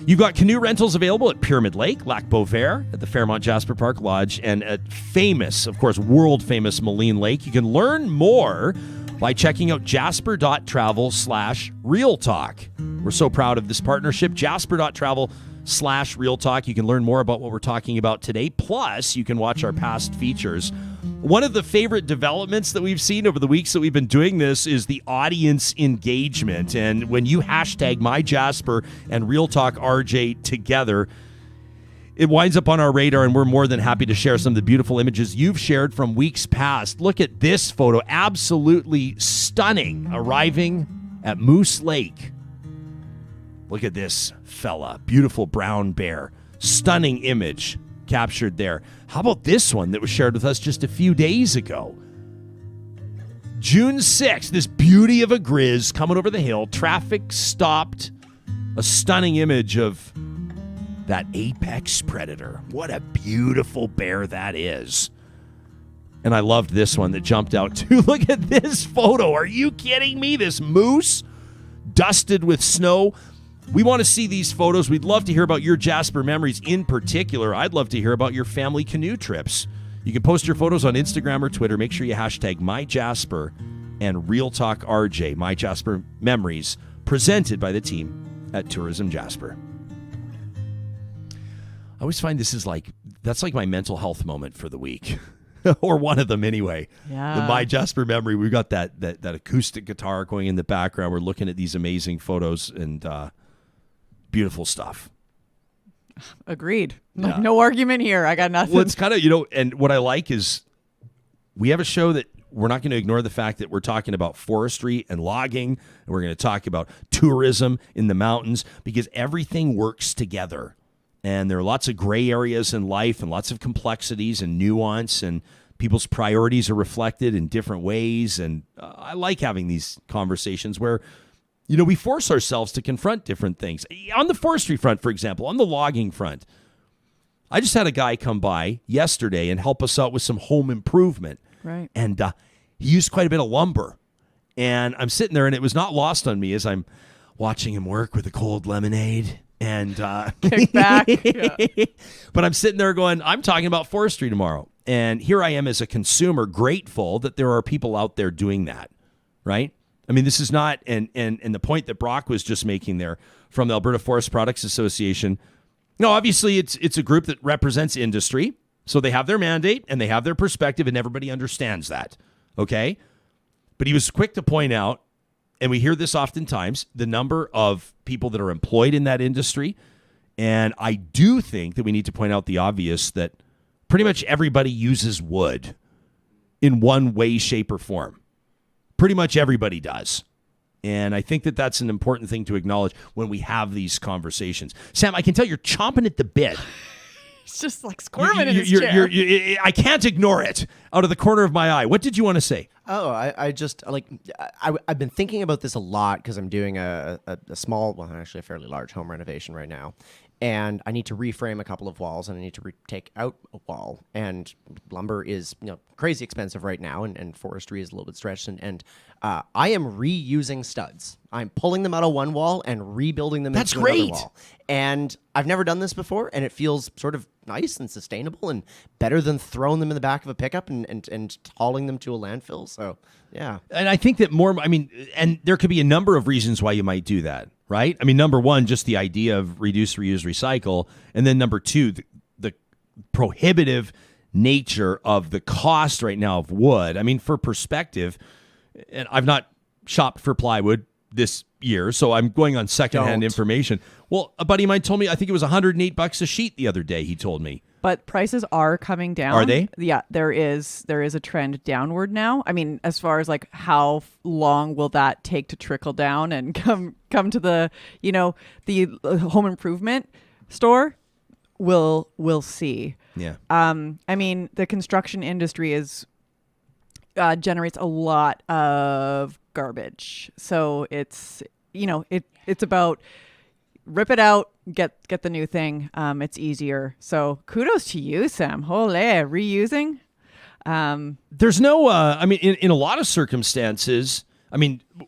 Speaker 1: You've got canoe rentals available at Pyramid Lake, Lac Beauvert, at the Fairmont Jasper Park Lodge, and at famous, of course, world-famous Mulligan Lake. You can learn more by checking out jasper.travel/realtalk. We're so proud of this partnership, jasper.travel/realtalk. You can learn more about what we're talking about today. Plus, you can watch our past features. One of the favorite developments that we've seen over the weeks that we've been doing this is the audience engagement. And when you hashtag MyJasper and Real Talk RJ together, it winds up on our radar, and we're more than happy to share some of the beautiful images you've shared from weeks past. Look at this photo. Absolutely stunning. Arriving at Moose Lake. Look at this fella. Beautiful brown bear. Stunning image captured there. How about this one that was shared with us just a few days ago? June 6th, this beauty of a grizz coming over the hill. Traffic stopped. A stunning image of that apex predator. What a beautiful bear that is. And I loved this one that jumped out too. Look at this photo. Are you kidding me? This moose dusted with snow. We want to see these photos. We'd love to hear about your Jasper memories in particular. I'd love to hear about your family canoe trips. You can post your photos on Instagram or Twitter. Make sure you hashtag MyJasper and Real Talk RJ, MyJasper Memories, presented by the team at Tourism Jasper. I always find that's like my mental health moment for the week. Or one of them anyway.
Speaker 3: Yeah.
Speaker 1: The MyJasper memory. We've got that acoustic guitar going in the background. We're looking at these amazing photos and beautiful stuff.
Speaker 3: Agreed.
Speaker 1: Yeah.
Speaker 3: No argument here. I got nothing.
Speaker 1: Well, it's kind of, and what I like is we have a show that we're not going to ignore the fact that we're talking about forestry and logging, and we're going to talk about tourism in the mountains, because everything works together. And there are lots of gray areas in life and lots of complexities and nuance, and people's priorities are reflected in different ways. And I like having these conversations where, we force ourselves to confront different things. On the forestry front, for example, on the logging front, I just had a guy come by yesterday and help us out with some home improvement.
Speaker 3: Right.
Speaker 1: And he used quite a bit of lumber. And I'm sitting there, and it was not lost on me as I'm watching him work with a cold lemonade. And
Speaker 3: kick back. Yeah.
Speaker 1: But I'm sitting there going, I'm talking about forestry tomorrow. And here I am as a consumer, grateful that there are people out there doing that, right? I mean, this is not, and the point that Brock was just making there from the Alberta Forest Products Association. No, obviously it's a group that represents industry. So they have their mandate and they have their perspective, and everybody understands that. Okay. But he was quick to point out, and we hear this oftentimes, the number of people that are employed in that industry. And I do think that we need to point out the obvious that pretty much everybody uses wood in one way, shape, or form. Pretty much everybody does. And I think that that's an important thing to acknowledge when we have these conversations. Sam, I can tell you're chomping at the bit.
Speaker 3: It's just like squirming in his chair.
Speaker 1: I can't ignore it out of the corner of my eye. What did you want to say?
Speaker 8: Oh, I just I've been thinking about this a lot because I'm doing a small, well, actually a fairly large home renovation right now. And I need to reframe a couple of walls, and I need to take out a wall. And lumber is crazy expensive right now, and forestry is a little bit stretched. And I am reusing studs. I'm pulling them out of one wall and rebuilding them into another wall. And I've never done this before, and it feels sort of nice and sustainable and better than throwing them in the back of a pickup and hauling them to a landfill. So, yeah.
Speaker 1: And I think that and there could be a number of reasons why you might do that. Right? I mean, number one, just the idea of reduce, reuse, recycle. And then number two, the prohibitive nature of the cost right now of wood. I mean, for perspective, and I've not shopped for plywood this year, so I'm going on secondhand information. Well, a buddy of mine told me, I think it was $108 a sheet the other day, he told me.
Speaker 3: But prices are coming down.
Speaker 1: Are they?
Speaker 3: Yeah, there is a trend downward now. I mean, as far as like how long will that take to trickle down and come to the the home improvement store, we'll see.
Speaker 1: Yeah.
Speaker 3: I mean, the construction industry generates a lot of garbage, so it's it's about rip it out, get the new thing. It's easier. So kudos to you, Sam. Holy, reusing.
Speaker 1: There's no, in a lot of circumstances,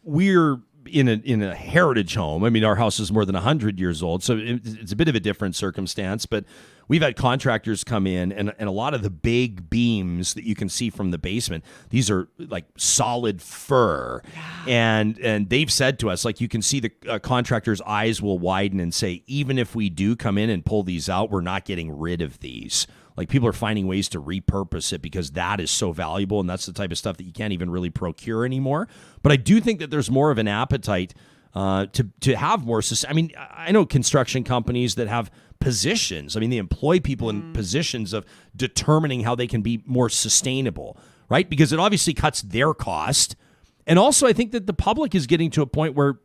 Speaker 1: we're in a heritage home. I mean, our house is more than 100 years old, so it's a bit of a different circumstance, but we've had contractors come in, and a lot of the big beams that you can see from the basement, these are like solid fir. And they've said to us, like, you can see the contractor's eyes will widen and say, even if we do come in and pull these out, we're not getting rid of these. Like, people are finding ways to repurpose it because that is so valuable, and that's the type of stuff that you can't even really procure anymore. But I do think that there's more of an appetite to have more. I know construction companies that have positions. I mean, they employ people in positions of determining how they can be more sustainable, right? Because it obviously cuts their cost. And also, I think that the public is getting to a point where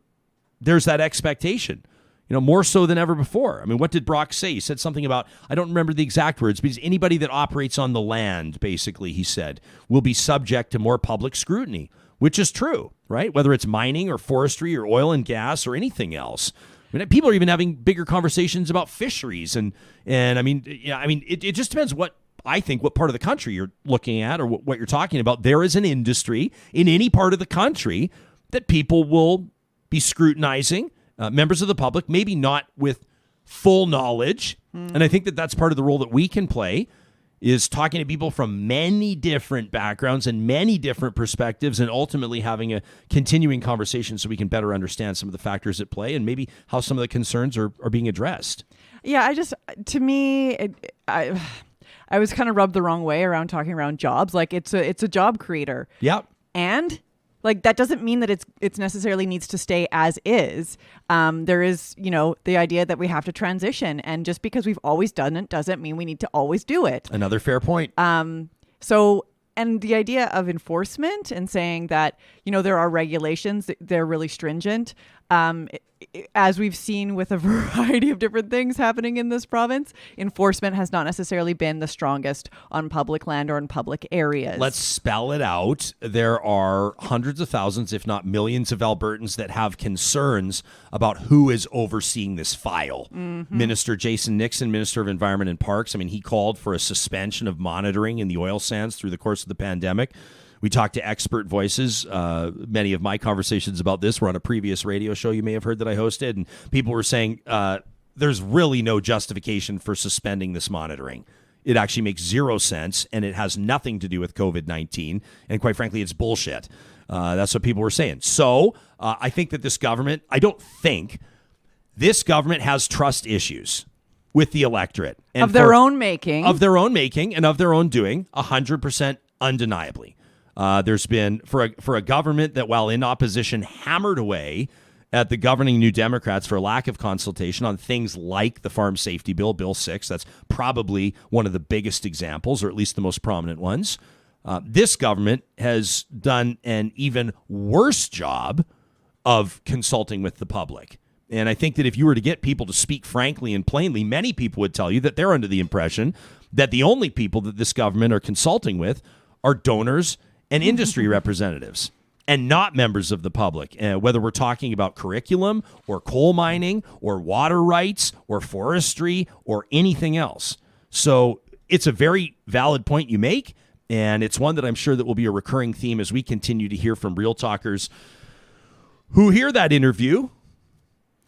Speaker 1: there's that expectation, more so than ever before. I mean, what did Brock say? He said something about, I don't remember the exact words, but anybody that operates on the land, basically, he said, will be subject to more public scrutiny, which is true, right? Whether it's mining or forestry or oil and gas or anything else. I mean, people are even having bigger conversations about fisheries. And it just depends what part of the country you're looking at or what you're talking about. There is an industry in any part of the country that people will be scrutinizing, members of the public, maybe not with full knowledge. And I think that that's part of the role that we can play, is talking to people from many different backgrounds and many different perspectives, and ultimately having a continuing conversation so we can better understand some of the factors at play and maybe how some of the concerns are being addressed.
Speaker 3: Yeah, I was kind of rubbed the wrong way around talking around jobs. Like, it's a job creator.
Speaker 1: Yep.
Speaker 3: And like, that doesn't mean that it's necessarily needs to stay as is. There is, the idea that we have to transition, and just because we've always done it doesn't mean we need to always do it.
Speaker 1: Another fair point.
Speaker 3: And the idea of enforcement and saying that, there are regulations, they're really stringent. As we've seen with a variety of different things happening in this province, enforcement has not necessarily been the strongest on public land or in public areas.
Speaker 1: Let's spell it out. There are hundreds of thousands, if not millions, of Albertans that have concerns about who is overseeing this file. Mm-hmm. Minister Jason Nixon, Minister of Environment and Parks, he called for a suspension of monitoring in the oil sands through the course of the pandemic. We talked to expert voices. Many of my conversations about this were on a previous radio show you may have heard that I hosted, and people were saying there's really no justification for suspending this monitoring. It actually makes zero sense, and it has nothing to do with COVID-19, and quite frankly, it's bullshit. That's what people were saying. So I think that this government has trust issues with the electorate.
Speaker 3: And of their own making.
Speaker 1: Of their own making and of their own doing, 100% undeniably. There's been, for a government that, while in opposition, hammered away at the governing New Democrats for lack of consultation on things like the Farm Safety Bill, Bill 6. That's probably one of the biggest examples, or at least the most prominent ones. This government has done an even worse job of consulting with the public. And I think that if you were to get people to speak frankly and plainly, many people would tell you that they're under the impression that the only people that this government are consulting with are donors and industry representatives, and not members of the public, whether we're talking about curriculum or coal mining or water rights or forestry or anything else. So it's a very valid point you make, and it's one that I'm sure that will be a recurring theme as we continue to hear from Real Talkers who hear that interview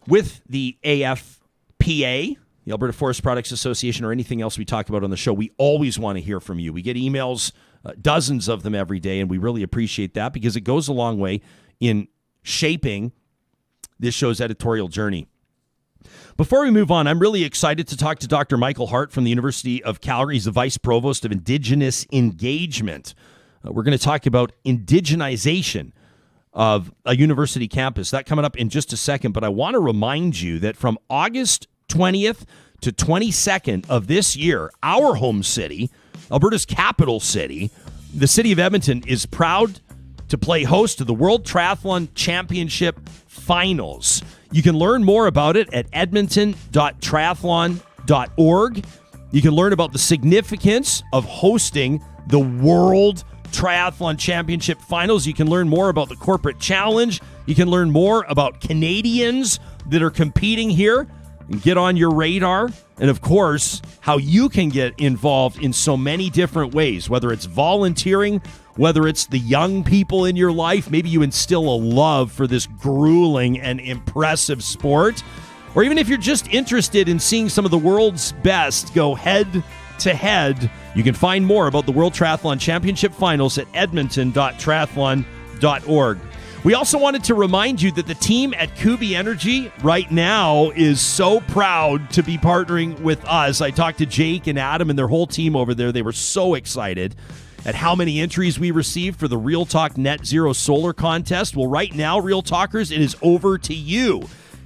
Speaker 1: with the AFPA, the Alberta Forest Products Association, or anything else we talk about on the show. We always want to hear from you. We get emails, dozens of them every day, and we really appreciate that because it goes a long way in shaping this show's editorial journey. Before we move on, I'm really excited to talk to Dr. Michael Hart from the University of Calgary. He's the vice-provost of Indigenous Engagement. We're going to talk about indigenization of a university campus. That coming up in just a second, but I want to remind you that from August 20th to 22nd of this year, our home city, Alberta's capital city, the city of Edmonton, is proud to play host to the World Triathlon Championship Finals. You can learn more about it at edmonton.triathlon.org. You can learn about the significance of hosting the World Triathlon Championship Finals. You can learn more about the corporate challenge. You can learn more about Canadians that are competing here and get on your radar. And of course, how you can get involved in so many different ways, whether it's volunteering, whether it's the young people in your life, maybe you instill a love for this grueling and impressive sport, or even if you're just interested in seeing some of the world's best go head to head. You can find more about the World Triathlon Championship Finals at edmonton.triathlon.org. We also wanted to remind you that the team at Kubi Energy right now is so proud to be partnering with us. I talked to Jake and Adam and their whole team over there. They were so excited at how many entries we received for the Real Talk Net Zero Solar Contest. Well, right now, Real Talkers, it is over to you.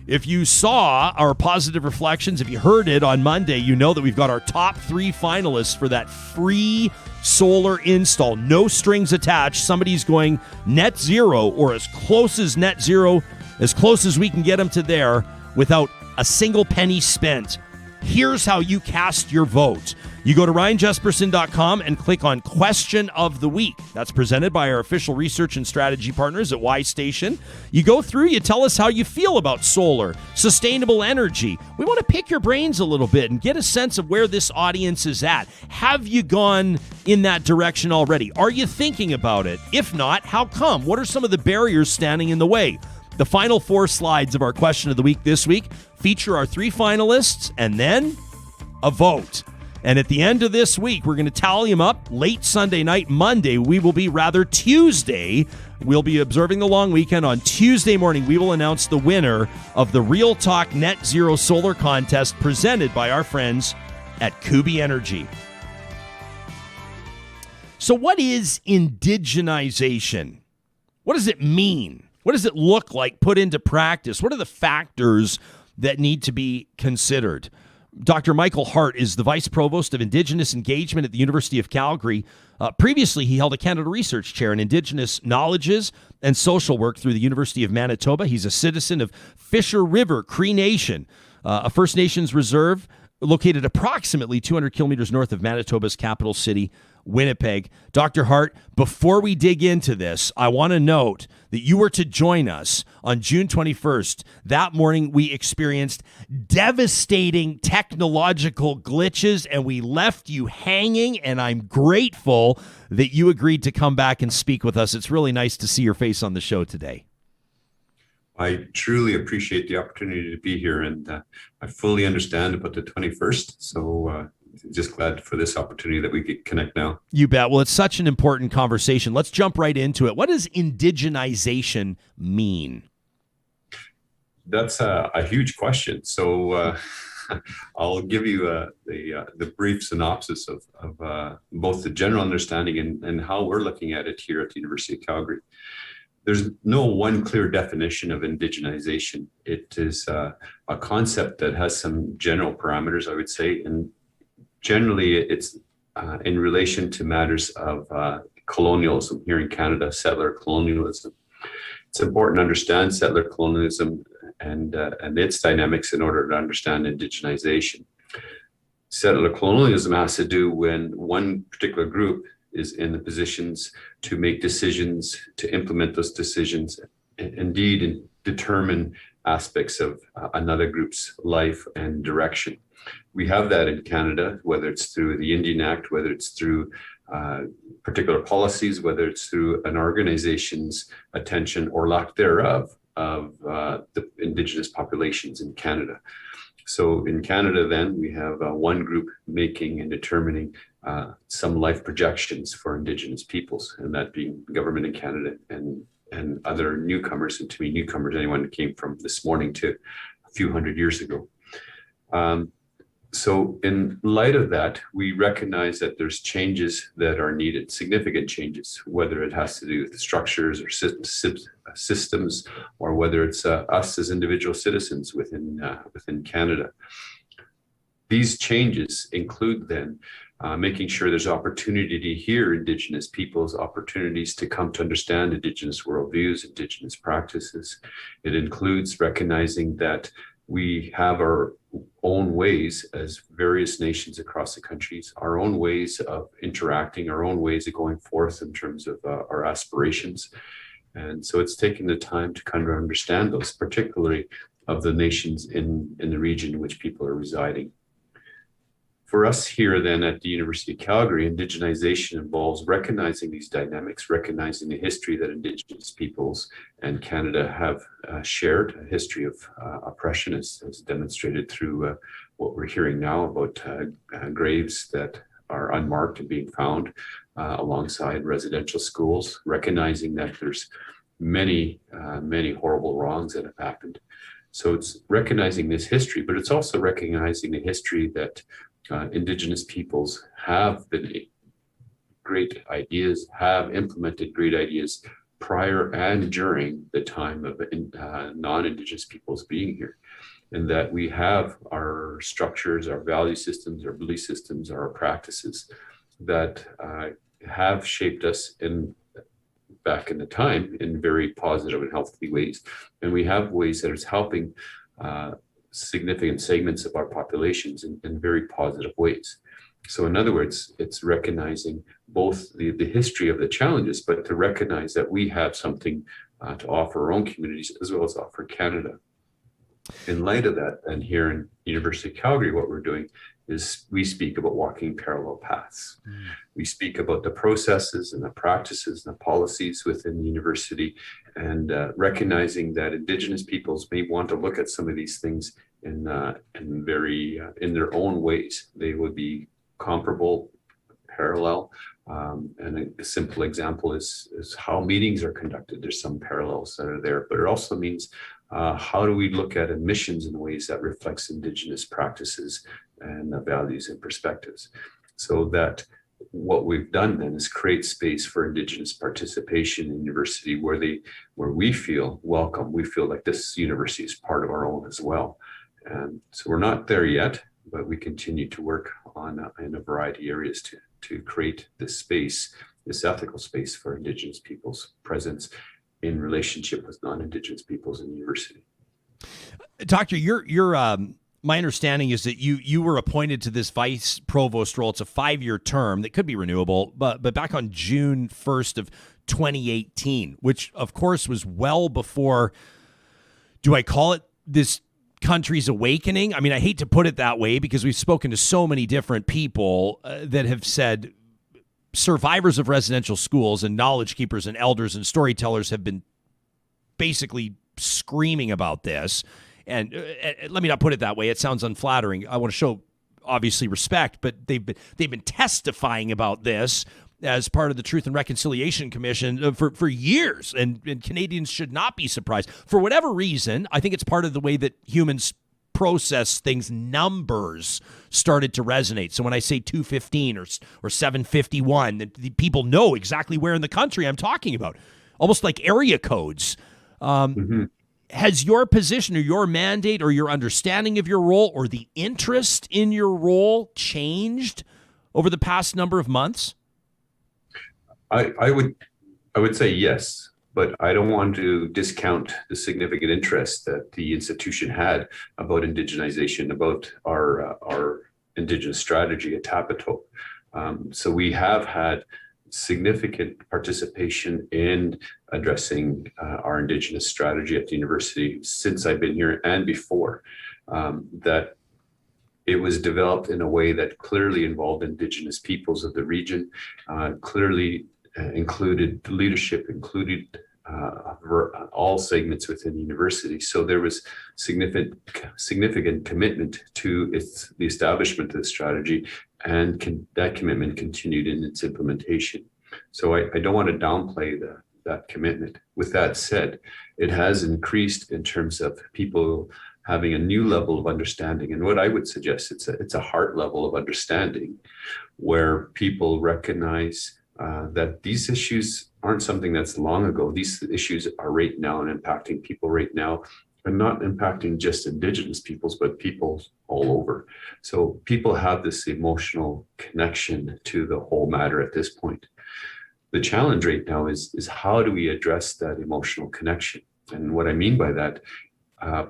Speaker 1: If you saw our positive reflections, if you heard it on Monday, you know that we've got our top 3 finalists for that free solar install. No strings attached. Somebody's going net zero or as close as net zero, as close as we can get them to there without a single penny spent. Here's how you cast your vote. You go to RyanJesperson.com and click on Question of the Week. That's presented by our official research and strategy partners at Y Station. You go through, you tell us how you feel about solar, sustainable energy. We want to pick your brains a little bit and get a sense of where this audience is at. Have you gone in that direction already? Are you thinking about it? If not, how come? What are some of the barriers standing in the way? The final 4 slides of our Question of the Week this week feature our 3 finalists and then a vote. And at the end of this week, we're going to tally them up late Sunday night. Monday, Tuesday. We'll be observing the long weekend. On Tuesday morning, we will announce the winner of the Real Talk Net Zero Solar Contest presented by our friends at Kubi Energy. So what is indigenization? What does it mean? What does it look like put into practice? What are the factors that need to be considered? Dr. Michael Hart is the Vice Provost of Indigenous Engagement at the University of Calgary. Previously, he held a Canada Research Chair in Indigenous Knowledges and Social Work through the University of Manitoba. He's a citizen of Fisher River Cree Nation, a First Nations reserve located approximately 200 kilometers north of Manitoba's capital city, Winnipeg. Dr. Hart, before we dig into this, I want to note that you were to join us on June 21st. That morning, we experienced devastating technological glitches, and we left you hanging, and I'm grateful that you agreed to come back and speak with us. It's really nice to see your face on the show today.
Speaker 9: I truly appreciate the opportunity to be here, and I fully understand about the 21st. So just glad for this opportunity that we could connect now.
Speaker 1: You bet. Well, it's such an important conversation. Let's jump right into it. What does indigenization mean?
Speaker 9: That's a huge question. So I'll give you the brief synopsis of both the general understanding and how we're looking at it here at the University of Calgary. There's no one clear definition of indigenization. It is a concept that has some general parameters, I would say, and generally it's in relation to matters of colonialism here in Canada, settler colonialism. It's important to understand settler colonialism and its dynamics in order to understand indigenization. Settler colonialism has to do when one particular group is in the positions to make decisions, to implement those decisions, indeed, and determine aspects of another group's life and direction. We have that in Canada, whether it's through the Indian Act, whether it's through particular policies, whether it's through an organization's attention or lack thereof of the Indigenous populations in Canada. So in Canada, then, we have one group making and determining some life projections for Indigenous peoples, and that being government in Canada and other newcomers, and to me, newcomers, anyone who came from this morning to a few hundred years ago. So in light of that, we recognize that there's changes that are needed, significant changes, whether it has to do with the structures or systems, or whether it's us as individual citizens within Canada. These changes include then making sure there's opportunity to hear Indigenous peoples, opportunities to come to understand Indigenous worldviews, Indigenous practices. It includes recognizing that we have our own ways as various nations across the countries, our own ways of interacting, our own ways of going forth in terms of our aspirations. And so it's taking the time to kind of understand those, particularly of the nations in the region in which people are residing. For us here then at the University of Calgary, indigenization involves recognizing these dynamics, recognizing the history that Indigenous peoples and Canada have shared, a history of oppression as demonstrated through what we're hearing now about graves that are unmarked and being found alongside residential schools, recognizing that there's many horrible wrongs that have happened. So it's recognizing this history, but it's also recognizing the history that Indigenous peoples have been great ideas, have implemented great ideas prior and during the time of non-Indigenous peoples being here. And that we have our structures, our value systems, our belief systems, our practices that have shaped us back in the time in very positive and healthy ways. And we have ways that is helping significant segments of our populations in very positive ways. So in other words, it's recognizing both the history of the challenges, but to recognize that we have something to offer our own communities as well as offer Canada. In light of that, and here in University of Calgary, what we're doing is we speak about walking parallel paths. We speak about the processes and the practices and the policies within the university, and recognizing that Indigenous peoples may want to look at some of these things in their own ways. They would be comparable, parallel, and a simple example is how meetings are conducted. There's some parallels that are there, but it also means how do we look at admissions in ways that reflects Indigenous practices and values and perspectives, so that what we've done then is create space for Indigenous participation in university where we feel welcome. We feel like this university is part of our own as well. And so we're not there yet, but we continue to work on in a variety of areas to create this space, this ethical space for Indigenous people's presence in relationship with non-Indigenous peoples in university.
Speaker 1: Doctor, my understanding is that you were appointed to this vice-provost role. It's a 5-year term that could be renewable, but back on June 1st of 2018, which of course was well before, do I call it this country's awakening? I mean, I hate to put it that way because we've spoken to so many different people that have said survivors of residential schools and knowledge keepers and elders and storytellers have been basically screaming about this. And let me not put it that way. It sounds unflattering. I want to show, obviously, respect, but they've been testifying about this as part of the Truth and Reconciliation Commission for years, and Canadians should not be surprised. For whatever reason, I think it's part of the way that humans process things, numbers started to resonate. So when I say 215 or 751, the people know exactly where in the country I'm talking about, almost like area codes. Has your position or your mandate or your understanding of your role or the interest in your role changed over the past number of months?
Speaker 9: I would say yes, but I don't want to discount the significant interest that the institution had about indigenization, about our Indigenous strategy at Tapito. So we have had significant participation in addressing our Indigenous strategy at the university since I've been here and before. That it was developed in a way that clearly involved Indigenous peoples of the region, clearly included the leadership, included all segments within the university. So there was significant commitment to the establishment of the strategy, and that commitment continued in its implementation. So I don't want to downplay that commitment. With that said, it has increased in terms of people having a new level of understanding. And what I would suggest, it's a heart level of understanding where people recognize that these issues aren't something that's long ago. These issues are right now and impacting people right now, and not impacting just Indigenous peoples, but people all over. So people have this emotional connection to the whole matter at this point. The challenge right now is how do we address that emotional connection? And what I mean by that,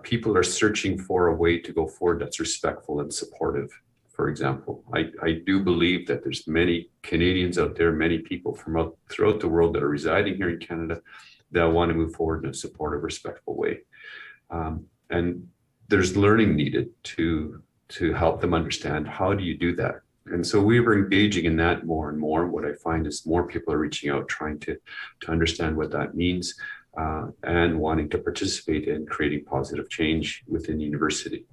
Speaker 9: people are searching for a way to go forward that's respectful and supportive. For example, I do believe that there's many Canadians out there, many people from throughout the world that are residing here in Canada that want to move forward in a supportive, respectful way. And there's learning needed to help them understand how do you do that. And so we were engaging in that more and more. What I find is more people are reaching out, trying to understand what that means, and wanting to participate in creating positive change within the university.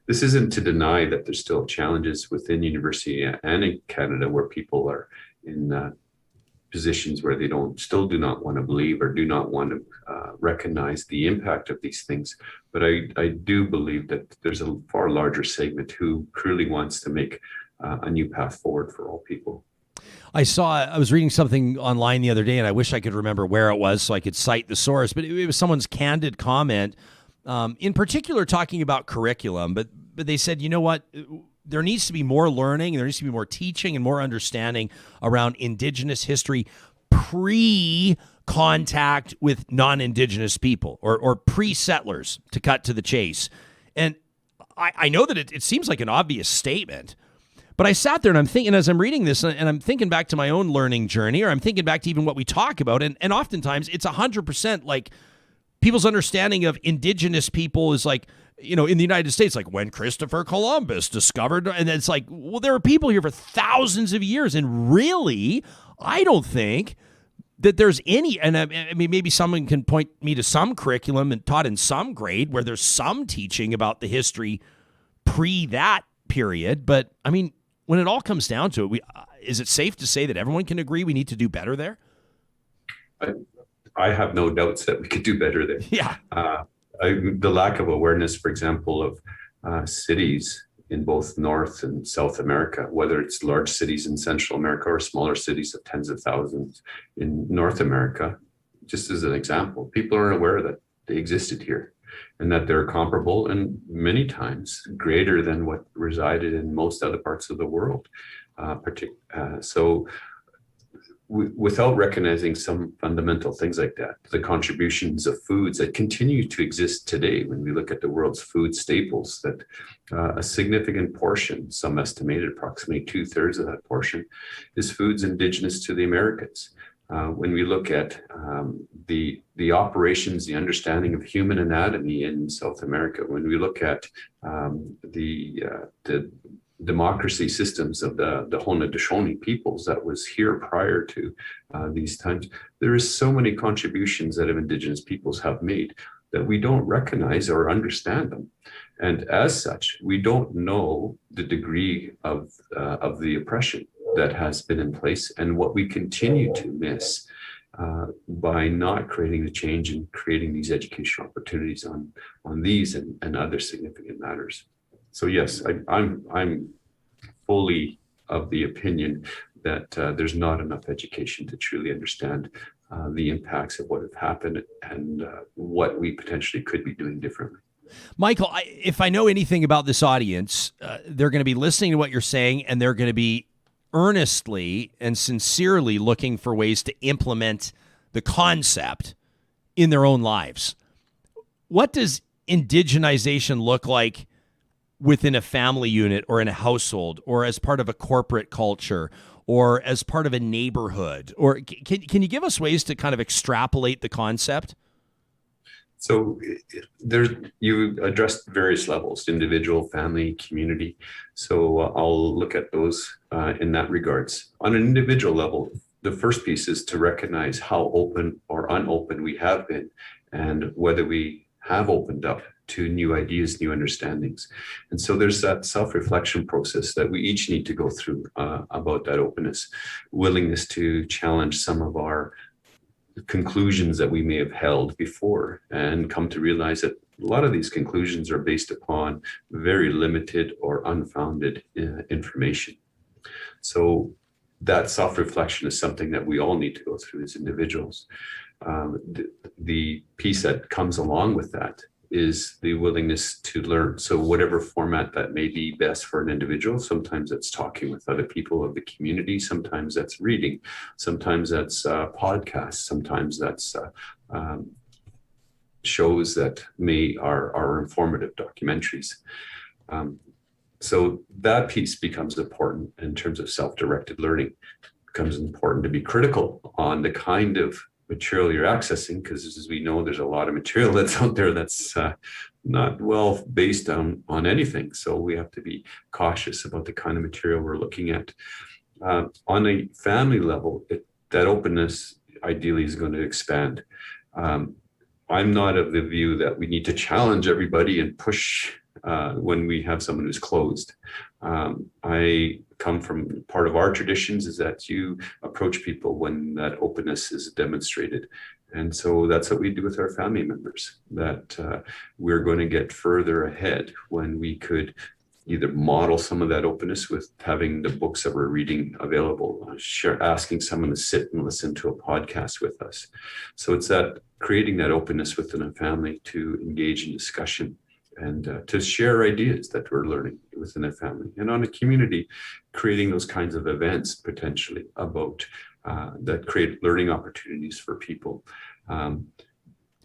Speaker 9: This isn't to deny that there's still challenges within university and in Canada where people are in positions where they still do not want to believe or do not want to recognize the impact of these things. But I do believe that there's a far larger segment who truly wants to make a new path forward for all people.
Speaker 1: I was reading something online the other day, and I wish I could remember where it was so I could cite the source, but it was someone's candid comment, in particular talking about curriculum, but they said, you know what, there needs to be more learning, there needs to be more teaching and more understanding around Indigenous history pre-contact with non-Indigenous people or pre-settlers, to cut to the chase. And I know that it seems like an obvious statement, but I sat there and I'm thinking, as I'm reading this, and I'm thinking back to my own learning journey, or I'm thinking back to even what we talk about, and oftentimes it's 100% like people's understanding of Indigenous people is like, you know, in the United States, like when Christopher Columbus discovered, and it's like, well, there are people here for thousands of years, and really, I don't think that there's any, and I mean, maybe someone can point me to some curriculum and taught in some grade where there's some teaching about the history pre that period, but I mean, when it all comes down to it, is it safe to say that everyone can agree we need to do better there?
Speaker 9: I have no doubts that we could do better there.
Speaker 1: Yeah.
Speaker 9: The lack of awareness, for example, of cities in both North and South America, whether it's large cities in Central America or smaller cities of tens of thousands in North America, just as an example, people aren't aware that they existed here and that they're comparable and many times greater than what resided in most other parts of the world. Without recognizing some fundamental things like that, the contributions of foods that continue to exist today, when we look at the world's food staples, that a significant portion, some estimated approximately 2/3 of that portion, is foods indigenous to the Americas. When we look at the operations, the understanding of human anatomy in South America, when we look at the democracy systems of the Haudenosaunee peoples that was here prior to these times, there is so many contributions that Indigenous peoples have made that we don't recognize or understand them. And as such, we don't know the degree of the oppression that has been in place. And what we continue to miss by not creating the change and creating these educational opportunities on these and other significant matters. So yes, I'm fully of the opinion that there's not enough education to truly understand the impacts of what have happened and what we potentially could be doing differently.
Speaker 1: Michael, if I know anything about this audience, they're going to be listening to what you're saying, and they're going to be earnestly and sincerely looking for ways to implement the concept in their own lives. What does indigenization look like within a family unit or in a household or as part of a corporate culture or as part of a neighborhood? Or can you give us ways to kind of extrapolate the concept?
Speaker 9: So you addressed various levels: individual, family, community. So I'll look at those in that regards. On an individual level, the first piece is to recognize how open or unopen we have been and whether we have opened up to new ideas, new understandings. And so there's that self-reflection process that we each need to go through about that openness, willingness to challenge some of our conclusions that we may have held before and come to realize that a lot of these conclusions are based upon very limited or unfounded information. So that self-reflection is something that we all need to go through as individuals. The piece that comes along with that is the willingness to learn. So whatever format that may be best for an individual, sometimes that's talking with other people of the community, sometimes that's reading, sometimes that's podcasts, sometimes that's shows that are informative documentaries. So that piece becomes important in terms of self-directed learning. It becomes important to be critical on the kind of material you're accessing, because as we know, there's a lot of material that's out there that's not well based on anything. So we have to be cautious about the kind of material we're looking at. On a family level, that openness ideally is going to expand. I'm not of the view that we need to challenge everybody and push when we have someone who's closed. I come from, part of our traditions is that you approach people when that openness is demonstrated. And so that's what we do with our family members, that we're going to get further ahead when we could either model some of that openness with having the books that we're reading available, asking someone to sit and listen to a podcast with us. So it's that creating that openness within a family to engage in discussion and to share ideas that we're learning within a family. And on a community, creating those kinds of events potentially about that create learning opportunities for people.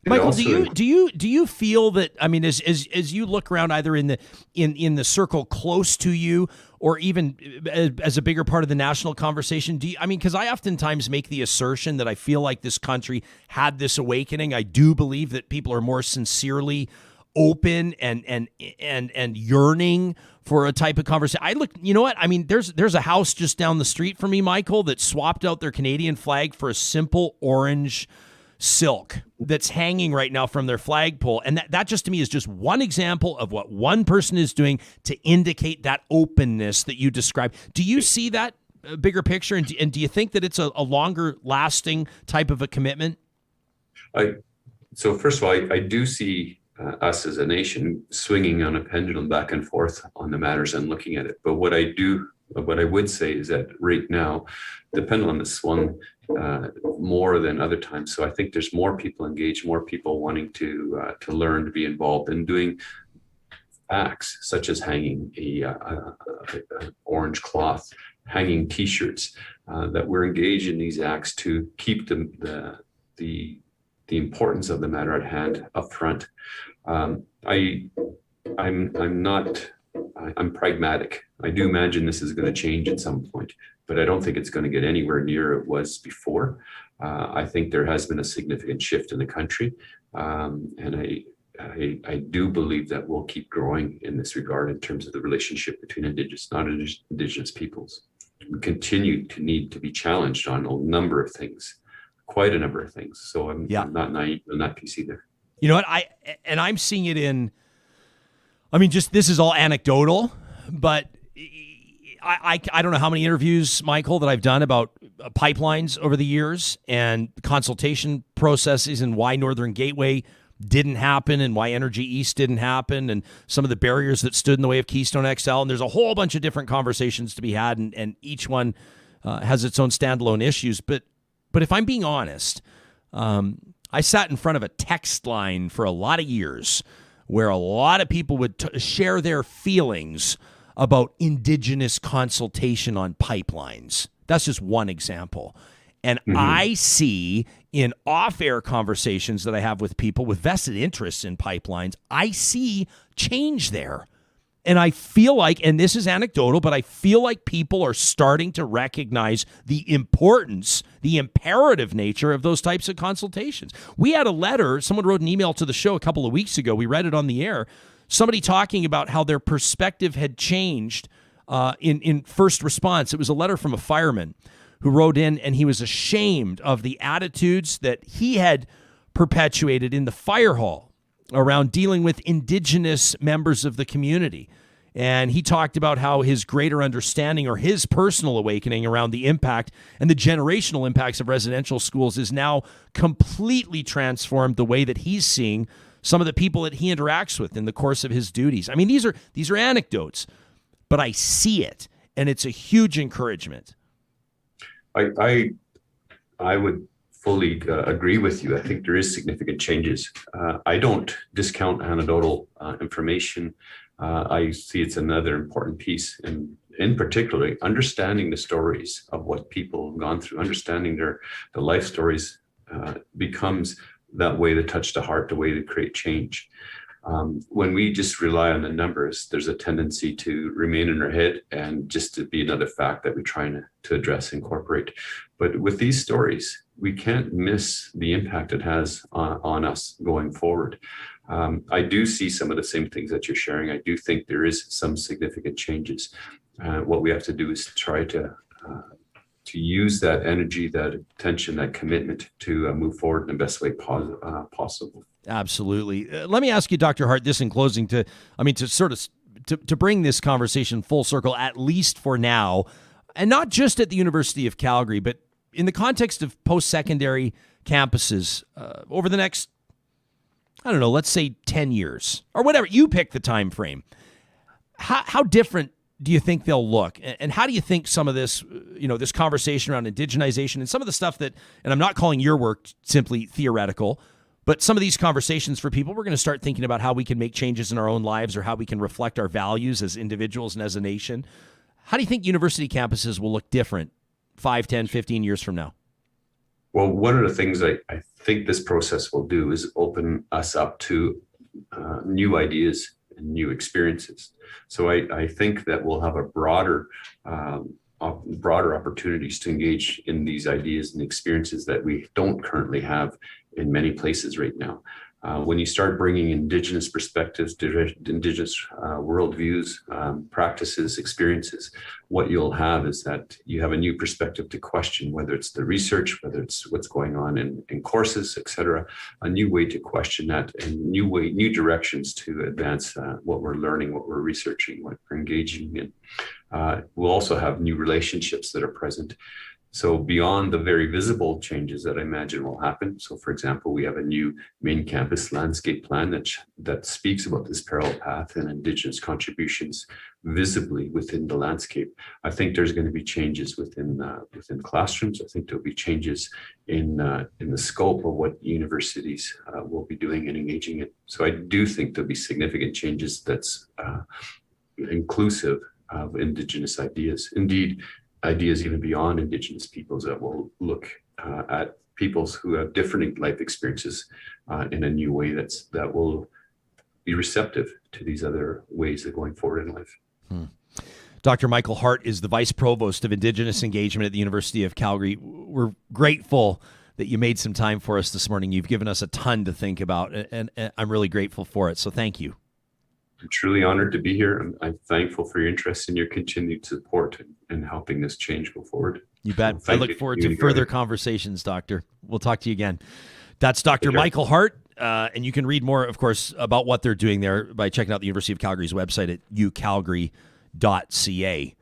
Speaker 1: Michael,
Speaker 9: also,
Speaker 1: do you feel that, I mean, as you look around either in the circle close to you or even as a bigger part of the national conversation, because I oftentimes make the assertion that I feel like this country had this awakening. I do believe that people are more sincerely open and yearning for a type of conversation. I look, you know what? I mean, there's a house just down the street from me, Michael, that swapped out their Canadian flag for a simple orange silk that's hanging right now from their flagpole. And that just to me is just one example of what one person is doing to indicate that openness that you described. Do you see that bigger picture? And do you think that it's a longer lasting type of a commitment?
Speaker 9: So first of all, I do see us as a nation swinging on a pendulum back and forth on the matters and looking at it. But what I would say is that right now, the pendulum has swung more than other times. So I think there's more people engaged, more people wanting to learn, to be involved in doing acts such as hanging a orange cloth, hanging T-shirts. That we're engaged in these acts to keep the importance of the matter at hand up front. I'm pragmatic. I do imagine this is going to change at some point, but I don't think it's going to get anywhere near it was before. I think there has been a significant shift in the country, and I do believe that we'll keep growing in this regard in terms of the relationship between Indigenous, non-Indigenous peoples. We continue to need to be challenged on a number of things. Quite a number of things. So I'm not naive on that piece either.
Speaker 1: You know what? I'm seeing it in, just this is all anecdotal, but I don't know how many interviews, Michael, that I've done about pipelines over the years and consultation processes and why Northern Gateway didn't happen and why Energy East didn't happen and some of the barriers that stood in the way of Keystone XL. And there's a whole bunch of different conversations to be had, and each one has its own standalone issues. But if I'm being honest, I sat in front of a text line for a lot of years where a lot of people would share their feelings about Indigenous consultation on pipelines. That's just one example. And I see in off-air conversations that I have with people with vested interests in pipelines, I see change there. And I feel like, and this is anecdotal, but I feel like people are starting to recognize the importance, the imperative nature of those types of consultations. We had a letter, someone wrote an email to the show a couple of weeks ago. We read it on the air. Somebody talking about how their perspective had changed in first response. It was a letter from a fireman who wrote in, and he was ashamed of the attitudes that he had perpetuated in the fire hall around dealing with Indigenous members of the community. And he talked about how his greater understanding or his personal awakening around the impact and the generational impacts of residential schools is now completely transformed the way that he's seeing some of the people that he interacts with in the course of his duties. I mean, these are anecdotes, but I see it, and it's a huge encouragement.
Speaker 9: I would fully agree with you. I think there is significant changes. I don't discount anecdotal information. I see it's another important piece, and in particular, understanding the stories of what people have gone through, understanding the life stories becomes that way to touch the heart, the way to create change. When we just rely on the numbers, there's a tendency to remain in our head and just to be another fact that we're trying to address, incorporate. But with these stories, we can't miss the impact it has on us going forward. I do see some of the same things that you're sharing. I do think there is some significant changes. What we have to do is try to use that energy, that attention, that commitment to move forward in the best way possible.
Speaker 1: Absolutely. Let me ask you, Dr. Hart, this in closing to bring this conversation full circle, at least for now, and not just at the University of Calgary, but in the context of post-secondary campuses over the next, I don't know, let's say 10 years or whatever. You pick the time frame. How different do you think they'll look? And how do you think some of this, this conversation around indigenization and some of the stuff that, and I'm not calling your work simply theoretical, but some of these conversations for people, we're going to start thinking about how we can make changes in our own lives or how we can reflect our values as individuals and as a nation. How do you think university campuses will look different 5, 10, 15 years from now?
Speaker 9: Well, one of the things I think this process will do is open us up to new ideas and new experiences. So I think that we'll have a broader opportunities to engage in these ideas and experiences that we don't currently have in many places right now. When you start bringing Indigenous perspectives, Indigenous worldviews, practices, experiences, what you'll have is that you have a new perspective to question, whether it's the research, whether it's what's going on in courses, et cetera, a new way to question that and new directions to advance what we're learning, what we're researching, what we're engaging in. We'll also have new relationships that are present. So beyond the very visible changes that I imagine will happen. So for example, we have a new main campus landscape plan that speaks about this parallel path and Indigenous contributions visibly within the landscape. I think there's going to be changes within classrooms. I think there'll be changes in the scope of what universities will be doing and engaging in. So I do think there'll be significant changes that's inclusive of Indigenous ideas. Indeed, ideas even beyond Indigenous peoples that will look at peoples who have different life experiences in a new way that will be receptive to these other ways of going forward in life.
Speaker 1: Dr. Michael Hart is the vice-provost of Indigenous Engagement at the University of Calgary. We're grateful that you made some time for us this morning. You've given us a ton to think about, and I'm really grateful for it. So thank you.
Speaker 9: I'm truly honored to be here. I'm thankful for your interest and your continued support in helping this change go forward.
Speaker 1: You bet. I look forward to further conversations, Doctor. We'll talk to you again. That's Dr. Michael Hart, and you can read more, of course, about what they're doing there by checking out the University of Calgary's website at ucalgary.ca.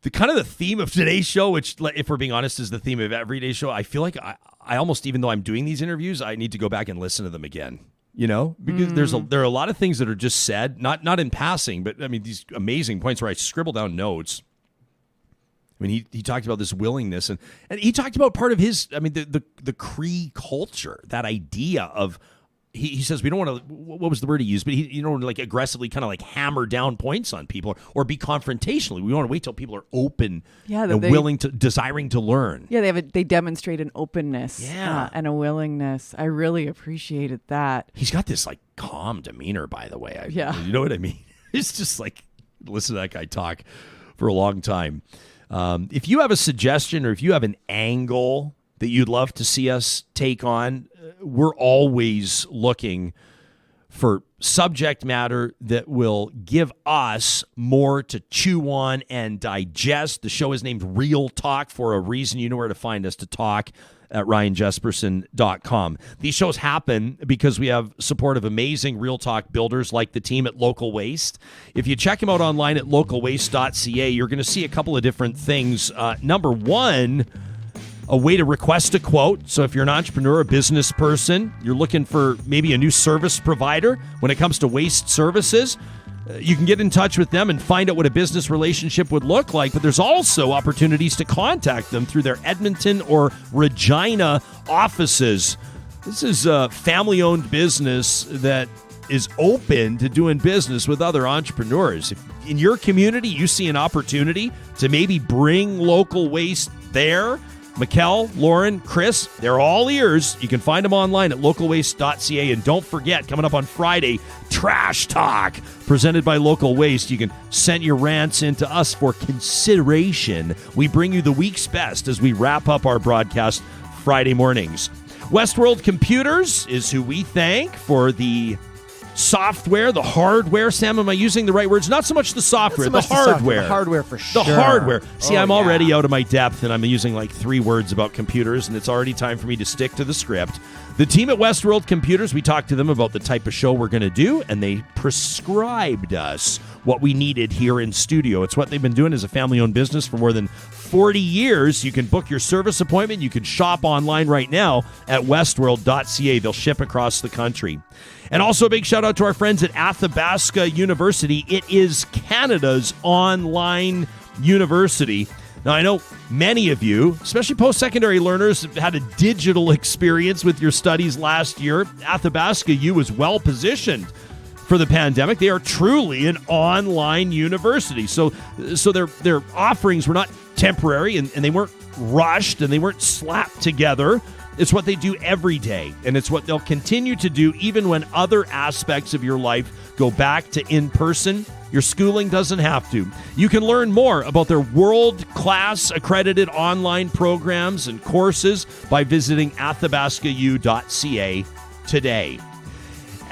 Speaker 1: the kind of the theme of today's show, which, if we're being honest, is the theme of every day show. I feel like I almost, even though I'm doing these interviews, I need to go back and listen to them again. Because there are a lot of things that are just said, not in passing, but I mean these amazing points where I scribble down notes. I mean, he talked about this willingness, and he talked about part of his. I mean, the Cree culture, that idea of. He says we don't want to. What was the word he used? But you don't want to like aggressively kind of like hammer down points on people or be confrontational. We want to wait till people are open and willing to, desiring to learn.
Speaker 3: Yeah, they demonstrate an openness and a willingness. I really appreciated that.
Speaker 1: He's got this like calm demeanor, by the way. You know what I mean? It's just like listen to that guy talk for a long time. If you have a suggestion or if you have an angle that you'd love to see us take on, we're always looking for subject matter that will give us more to chew on and digest. The show is named Real Talk for a reason. You know where to find us to talk at RyanJesperson.com. These shows happen because we have support of amazing Real Talk builders like the team at Local Waste. If you check them out online at localwaste.ca, you're going to see a couple of different things. Number one, a way to request a quote. So if you're an entrepreneur, a business person, you're looking for maybe a new service provider when it comes to waste services, you can get in touch with them and find out what a business relationship would look like. But there's also opportunities to contact them through their Edmonton or Regina offices. This is a family-owned business that is open to doing business with other entrepreneurs. If in your community you see an opportunity to maybe bring local waste there, Mikkel, Lauren, Chris, they're all ears. You can find them online at localwaste.ca. And don't forget, coming up on Friday, Trash Talk, presented by Local Waste. You can send your rants in to us for consideration. We bring you the week's best as we wrap up our broadcast Friday mornings. Westworld Computers is who we thank for the software, the hardware. Sam, am I using the right words? Not so much the software, the hardware.
Speaker 8: The hardware for sure.
Speaker 1: The hardware. See, I'm already out of my depth, and I'm using like 3 words about computers, and it's already time for me to stick to the script. The team at Westworld Computers, we talked to them about the type of show we're going to do, and they prescribed us what we needed here in studio. It's what they've been doing as a family-owned business for more than 40 years. You can book your service appointment. You can shop online right now at westworld.ca. They'll ship across the country. And also a big shout out to our friends at Athabasca University. It is Canada's online university. Now, I know many of you, especially post-secondary learners, have had a digital experience with your studies last year. Athabasca U is well positioned for the pandemic. They are truly an online university. So their offerings were not temporary, and they weren't rushed, and they weren't slapped together. It's what they do every day, and it's what they'll continue to do even when other aspects of your life go back to in-person. Your schooling doesn't have to. You can learn more about their world-class accredited online programs and courses by visiting athabascau.ca today.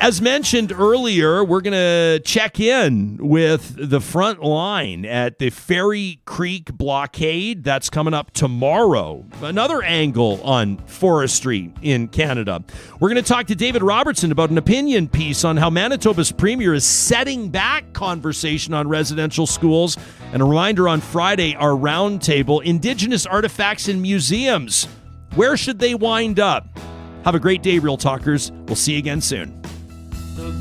Speaker 1: As mentioned earlier, we're going to check in with the front line at the Fairy Creek blockade. That's coming up tomorrow. Another angle on forestry in Canada. We're going to talk to David Robertson about an opinion piece on how Manitoba's premier is setting back conversation on residential schools. And a reminder on Friday, our roundtable, Indigenous artifacts in museums. Where should they wind up? Have a great day, Real Talkers. We'll see you again soon.
Speaker 10: The